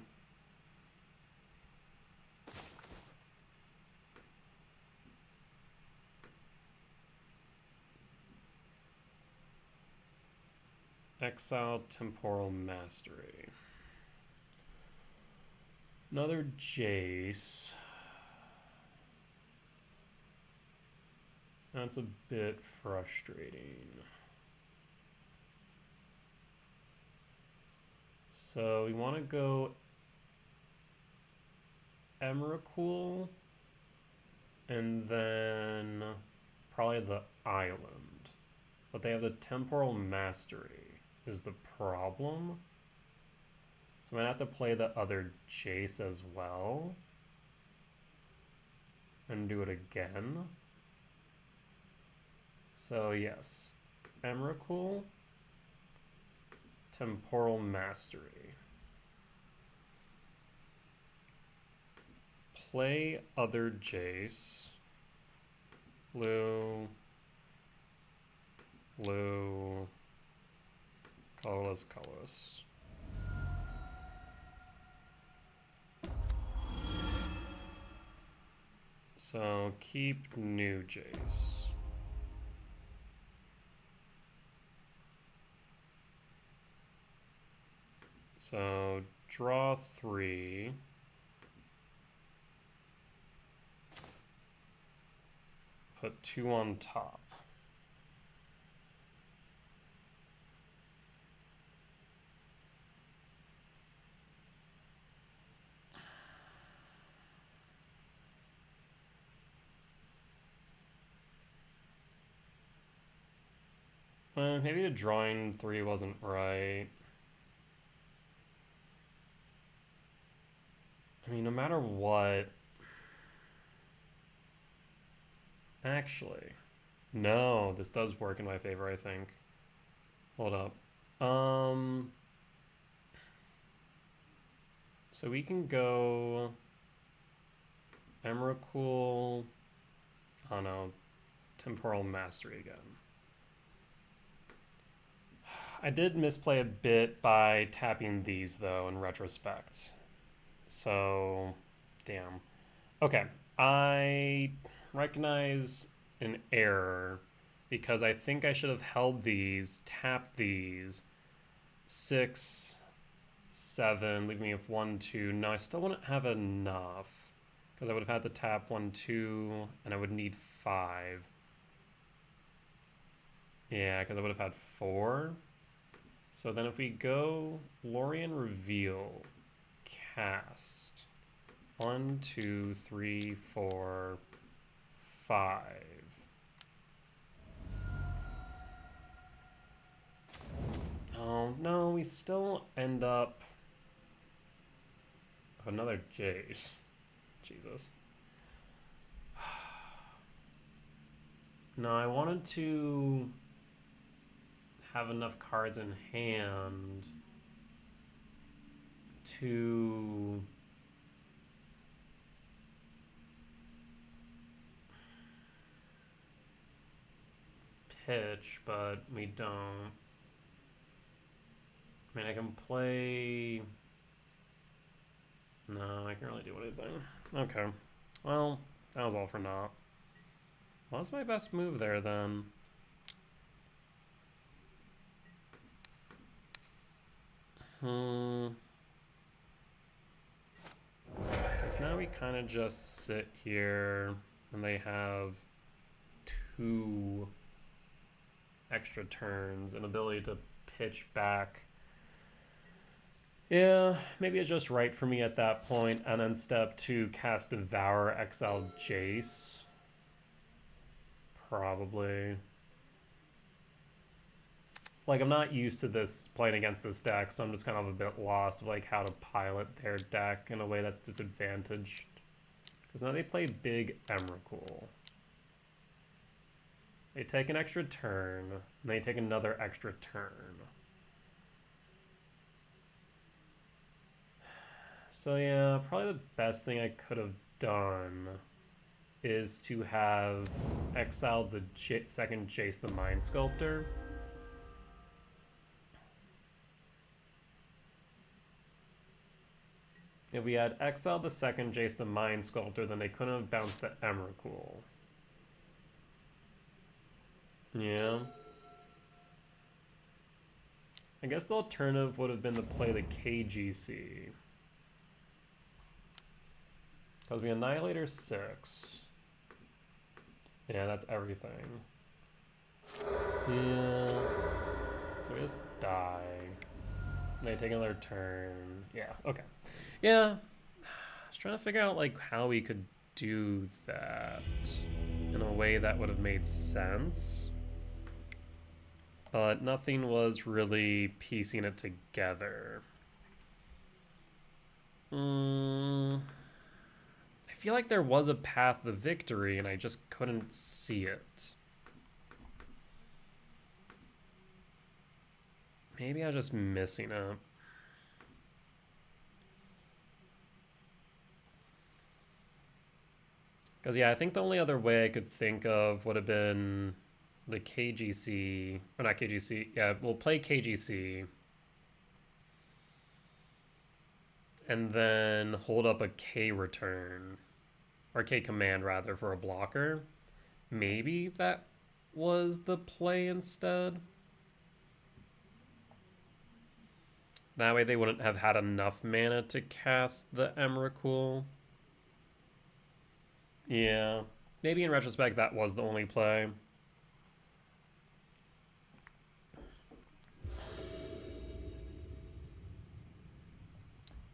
Exile Temporal Mastery. Another Jace. That's a bit frustrating. So we want to go Emrakul and then probably the island. But they have the Temporal Mastery is the problem. So I'm going to have to play the other Jace as well. And do it again. So yes, Emrakul, Temporal Mastery. Play other Jace. Blue. Blue. Colorless, colorless. So keep new Jace. So draw 3. Put 2 on top. Maybe the drawing 3 wasn't right. I mean, no matter what... Actually, no, this does work in my favor, I think. Hold up. So we can go Emrakul. Oh no, Temporal Mastery again. I did misplay a bit by tapping these though in retrospect. So, damn. Okay, I recognize an error because I think I should have held these, tapped these, 6, 7, leave me with 1, 2. No, I still wouldn't have enough because I would have had to tap 1, 2, and I would need 5. Yeah, because I would have had 4. So then if we go Lorien Reveal, cast 1, 2, 3, 4, 5. Oh, no, we still end up with another Jace. Jesus. No, I wanted to have enough cards in hand to pitch, but we don't. I mean, I can play... No, I can't really do anything. Okay. Well, that was all for naught. What's my best move there, then? Because now we kind of just sit here, and they have 2 extra turns, an ability to pitch back. Yeah, maybe it's just right for me at that point, and then step 2, cast Devour, exile Jace. Probably. Like, I'm not used to this, playing against this deck, so I'm just kind of a bit lost of, like, how to pilot their deck in a way that's disadvantaged. Because now they play big Emrakul. They take an extra turn, and they take another extra turn. So yeah, probably the best thing I could have done is to have exiled the second Jace the Mind Sculptor. If we had exiled the second Jace the Mind Sculptor, then they couldn't have bounced the Emrakul. Yeah. I guess the alternative would have been to play the KGC. Because we Annihilator 6. Yeah, that's everything. Yeah. So we just die. And they take another turn. Yeah, okay. Yeah. I was trying to figure out, like, how we could do that in a way that would have made sense. But nothing was really piecing it together. I feel like there was a path to victory, and I just couldn't see it. Maybe I was just missing it. Because, yeah, I think the only other way I could think of would have been the KGC, or not KGC, yeah, we'll play KGC. And then hold up a K return, or K command rather, for a blocker. Maybe that was the play instead. That way they wouldn't have had enough mana to cast the Emrakul. Yeah, maybe in retrospect that was the only play.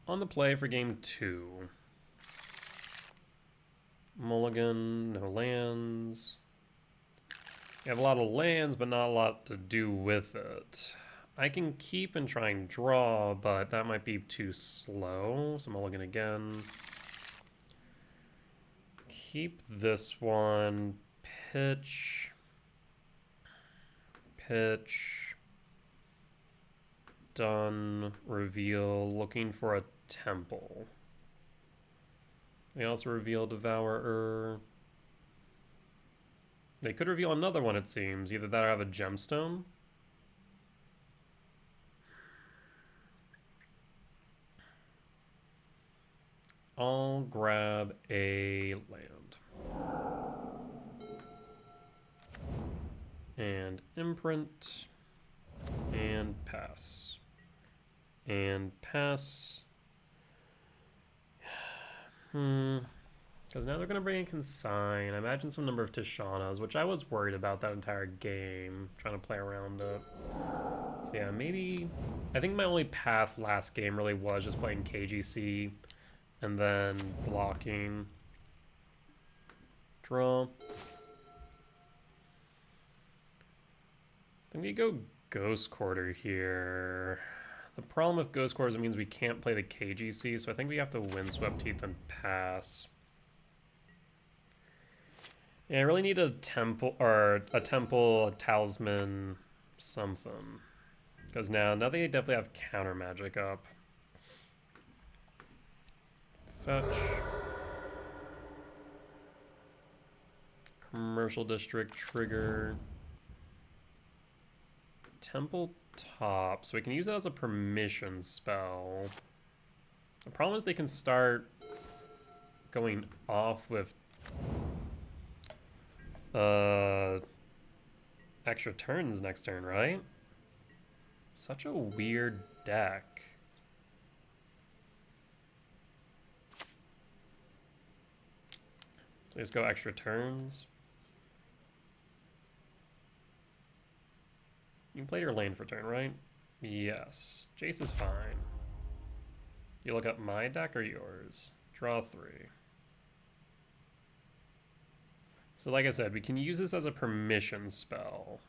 On the play for game 2. Mulligan, no lands. We have a lot of lands, but not a lot to do with it. I can keep and try and draw, but that might be too slow. So I'm mulligan again. Keep this one. Pitch. Pitch. Done. Reveal. Looking for a temple. They also reveal Devourer. They could reveal another one, it seems. Either that or have a gemstone. I'll grab a land. And imprint. And pass. And pass. Because now they're going to bring in Consign. I imagine some number of Tishanas, which I was worried about that entire game, trying to play around it. So yeah, maybe... I think my only path last game really was just playing KGC and then blocking. Draw. I think we go Ghost Quarter here. The problem with Ghost Quarter is it means we can't play the KGC, so I think we have to Windswept Teeth and pass. Yeah, I really need a temple, a talisman, something. Because now they definitely have counter magic up. Fetch. Commercial district trigger. Temple top, so we can use that as a permission spell. The problem is they can start going off with extra turns next turn, right? Such a weird deck. So just go extra turns. You can play your lane for turn, right? Yes. Jace is fine. You look up my deck or yours? Draw 3. So like I said, we can use this as a permission spell.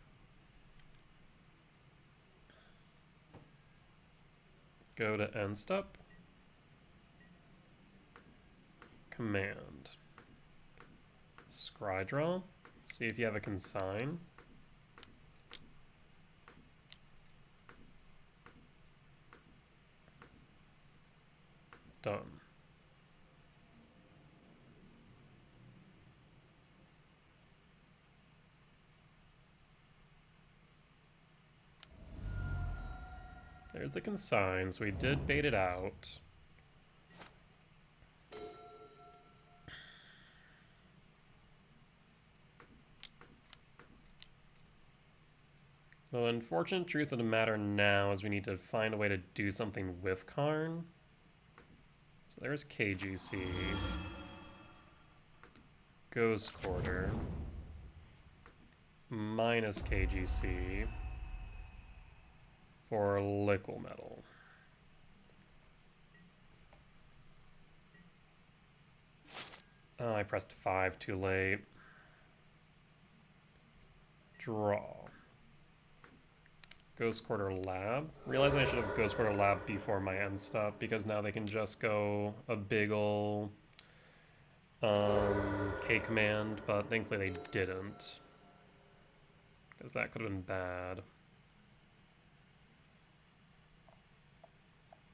Go to end step. Command. Scry draw. See if you have a consign. Done. There's the consign, so we did bait it out. The unfortunate truth of the matter now is we need to find a way to do something with Karn. So there's KGC. Ghost Quarter. Minus KGC. For Liquid Metal. Oh, I pressed 5 too late. Draw. Ghost Quarter Lab. Realized I should have Ghost Quarter Lab before my end step, because now they can just go a big ol' K command, but thankfully they didn't. Because that could have been bad.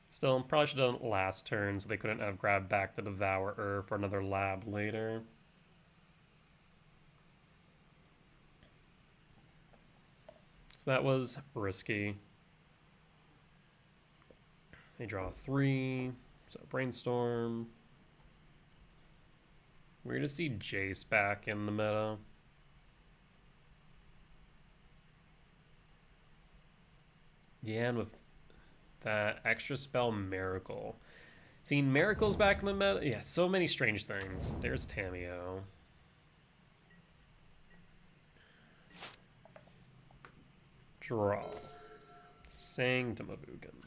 Still, probably should have done it last turn so they couldn't have grabbed back the Devourer for another lab later. So that was risky. They draw 3, so Brainstorm. Weird to see Jace back in the meta. Yeah, and with that extra spell Miracle. Seeing Miracle's back in the meta. Yeah, so many strange things. There's Tameo. Draw. Sanctum of Ugin.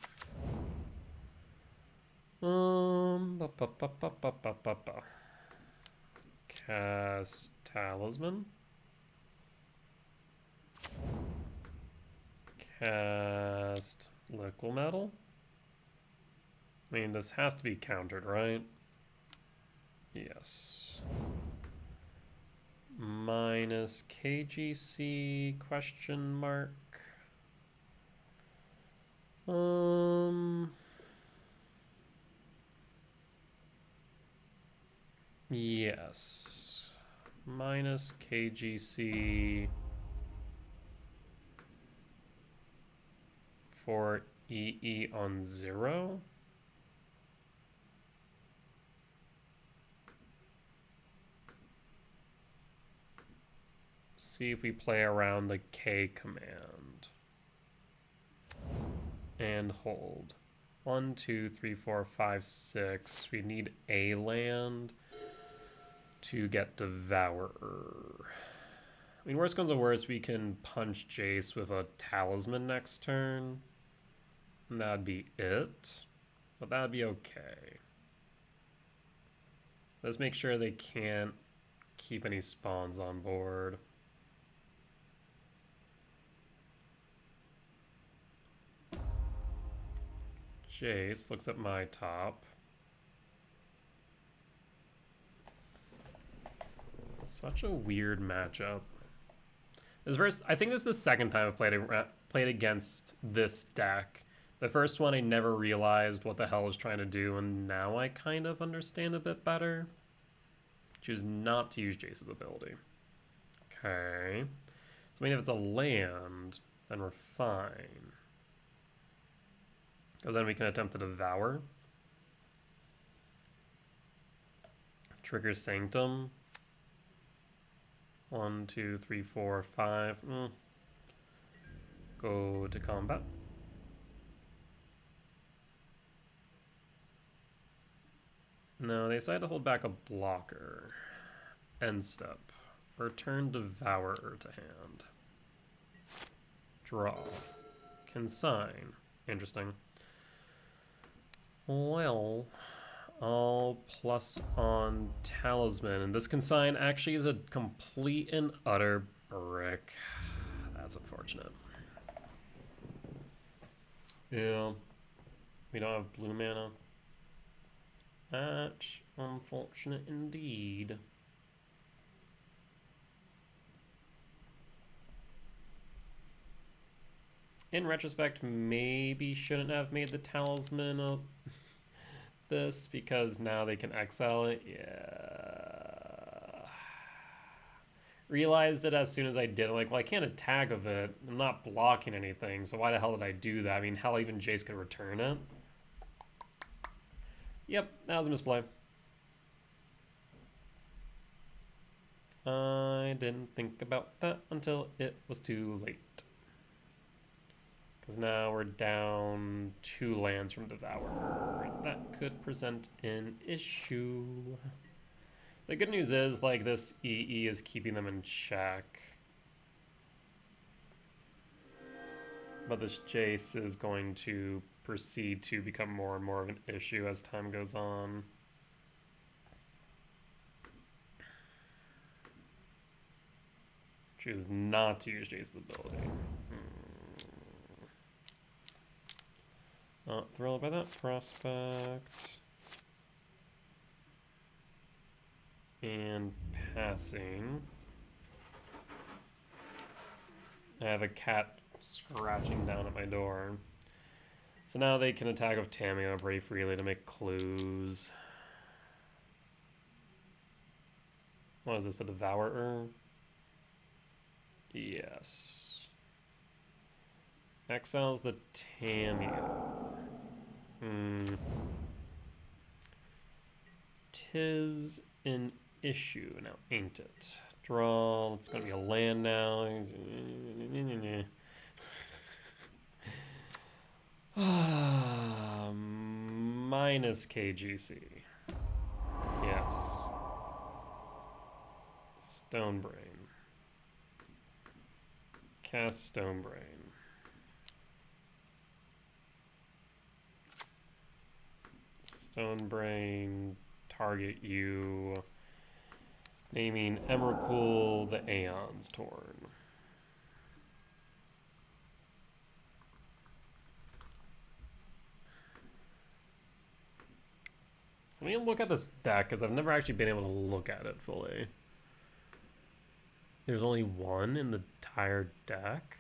Cast Talisman. Cast Liquid Metal. I mean, this has to be countered, right? Yes. Minus KGC question mark. Yes. Minus KGC for EE on 0. See if we play around the K command. And hold. 1, 2, 3, 4, 5, 6. We need a land to get Devourer. I mean, worst comes to worst, we can punch Jace with a Talisman next turn. And that'd be it. But that'd be okay. Let's make sure they can't keep any spawns on board. Jace looks at my top. Such a weird matchup. I think this is the second time I've played against this deck. The first one I never realized what the hell I was trying to do, and now I kind of understand a bit better. Choose not to use Jace's ability. Okay. So I mean, if it's a land, then we're fine. Because then we can attempt to Devour. Trigger Sanctum. 1, 2, 3, 4, 5. Go to combat. No, they decided to hold back a blocker. End step. Return Devourer to hand. Draw. Consign. Interesting. Well, I'll plus on Talisman. And this Consign actually is a complete and utter brick. That's unfortunate. Yeah. We don't have blue mana. That's unfortunate indeed. In retrospect, maybe shouldn't have made the Talisman up this, because now they can exile it. Yeah. Realized it as soon as I did. I'm like, well, I can't attack of it. I'm not blocking anything, so why the hell did I do that? I mean, hell, even Jace could return it. Yep, that was a misplay. I didn't think about that until it was too late. Because now we're down 2 lands from Devourer. That could present an issue. The good news is, like, this EE is keeping them in check. But this Jace is going to proceed to become more and more of an issue as time goes on. Choose not to use Jace's ability. Not thrilled by that prospect. And passing. I have a cat scratching down at my door. So now they can attack with Tamiyo pretty freely to make clues. What is this, a Devourer? Yes. Exiles the Tamiyo. Tis an issue now, ain't it? Draw. It's gonna be a land now. Minus KGC. Yes. Stonebrain. Cast Stonebrain. Stonebrain, target you. Naming Emrakul the Aeon's Torn. Let me look at this deck, because I've never actually been able to look at it fully. There's only one in the entire deck?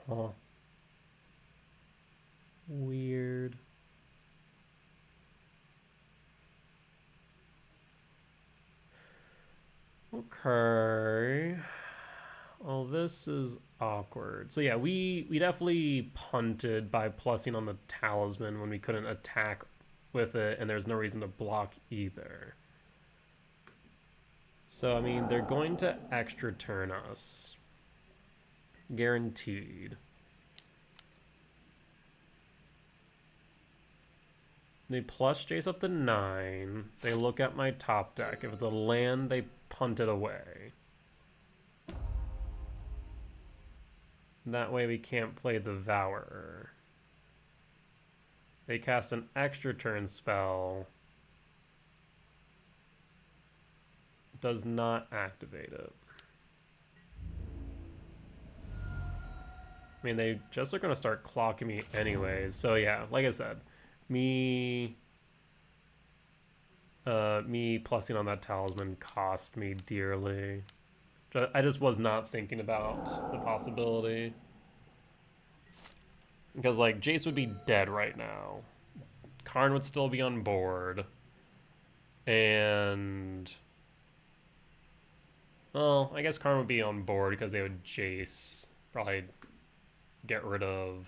Huh. Weird. Okay. Well, this is awkward. So yeah, we definitely punted by plussing on the talisman when we couldn't attack with it, and there's no reason to block either. So, I mean, they're going to extra turn us. Guaranteed. They plus Jace up to 9. They look at my top deck. If it's a land, they punt it away. That way we can't play the Devourer. They cast an extra turn spell. Does not activate it. I mean, they just are going to start clocking me anyways. So yeah, like I said, me plussing on that talisman cost me dearly. I just was not thinking about the possibility. Because, like, Jace would be dead right now. Karn would still be on board. And... well, I guess Karn would be on board because they would Jace. Probably get rid of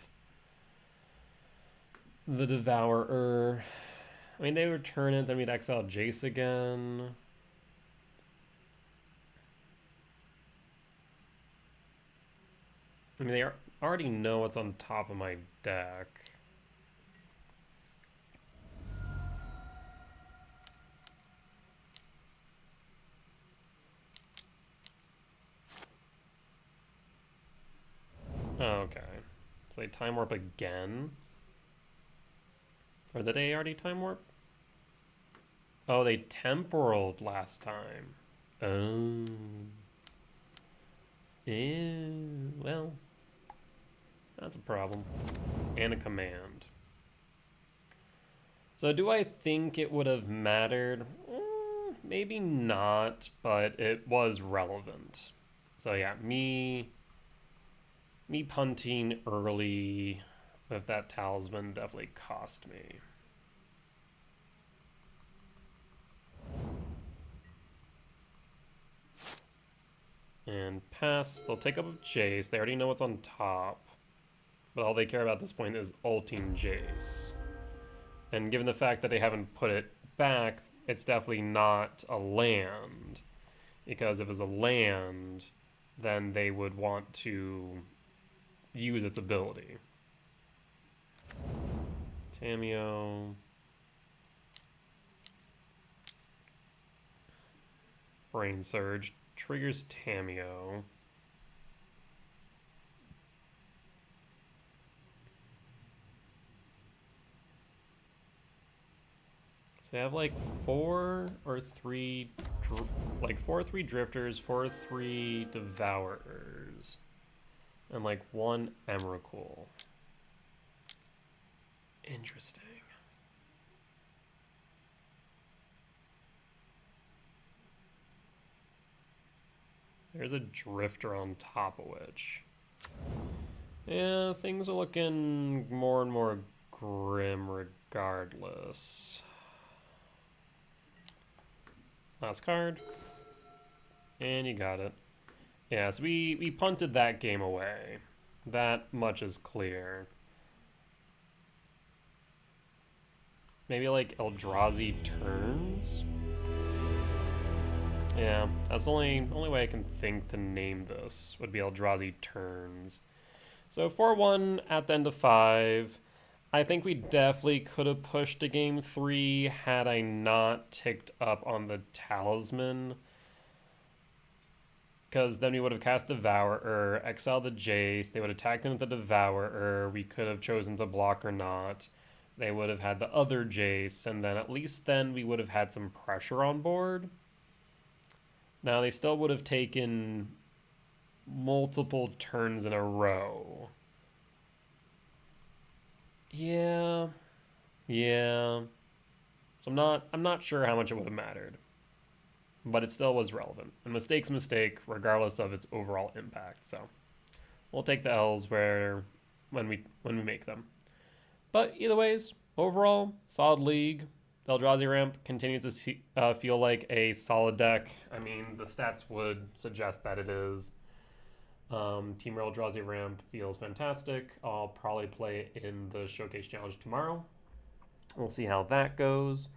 the Devourer. I mean, they would turn it, then we'd exile Jace again. I mean, they already know what's on top of my deck. Oh, okay. So they time warp again? Or did they already time warp? Oh, they temporaled last time. Oh. Ew, well, that's a problem. And a command. So do I think it would have mattered? Maybe not, but it was relevant. So yeah, me punting early with that talisman definitely cost me. And pass. They'll take up Jace. They already know what's on top. But all they care about at this point is ulting Jace. And given the fact that they haven't put it back, it's definitely not a land. Because if it was a land, then they would want to use its ability. Tamiyo. Brain Surge. Triggers Tamiyo. So they have like 4 or 3 drifters, 4 or 3 devourers, and like 1 Emrakul. Interesting. There's a drifter on top of which. Yeah, things are looking more and more grim regardless. Last card. And you got it. Yeah, so we punted that game away. That much is clear. Maybe like Eldrazi Turns? Yeah, that's the only way I can think to name this would be Eldrazi Turns. So 4-1 at the end of 5. I think we definitely could have pushed to game 3 had I not ticked up on the talisman. Because then we would have cast Devourer, exiled the Jace, they would have attacked in with the Devourer, we could have chosen to block or not. They would have had the other Jace, and then at least then we would have had some pressure on board. Now, they still would have taken multiple turns in a row. Yeah. Yeah. So I'm not sure how much it would have mattered, but it still was relevant. And mistake's a mistake, regardless of its overall impact. So we'll take the L's when we make them. But either ways, overall, solid league. The Eldrazi ramp continues to feel like a solid deck. I mean, the stats would suggest that it is. Team Eldrazi ramp feels fantastic. I'll probably play it in the Showcase Challenge tomorrow. We'll see how that goes.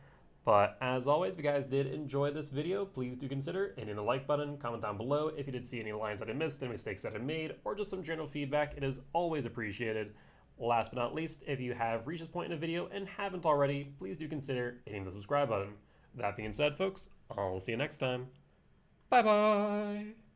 But as always, if you guys did enjoy this video, please do consider hitting the like button, comment down below if you did see any lines that I missed, any mistakes that I made, or just some general feedback. It is always appreciated. Last but not least, if you have reached this point in a video and haven't already, please do consider hitting the subscribe button. That being said, folks, I'll see you next time. Bye-bye!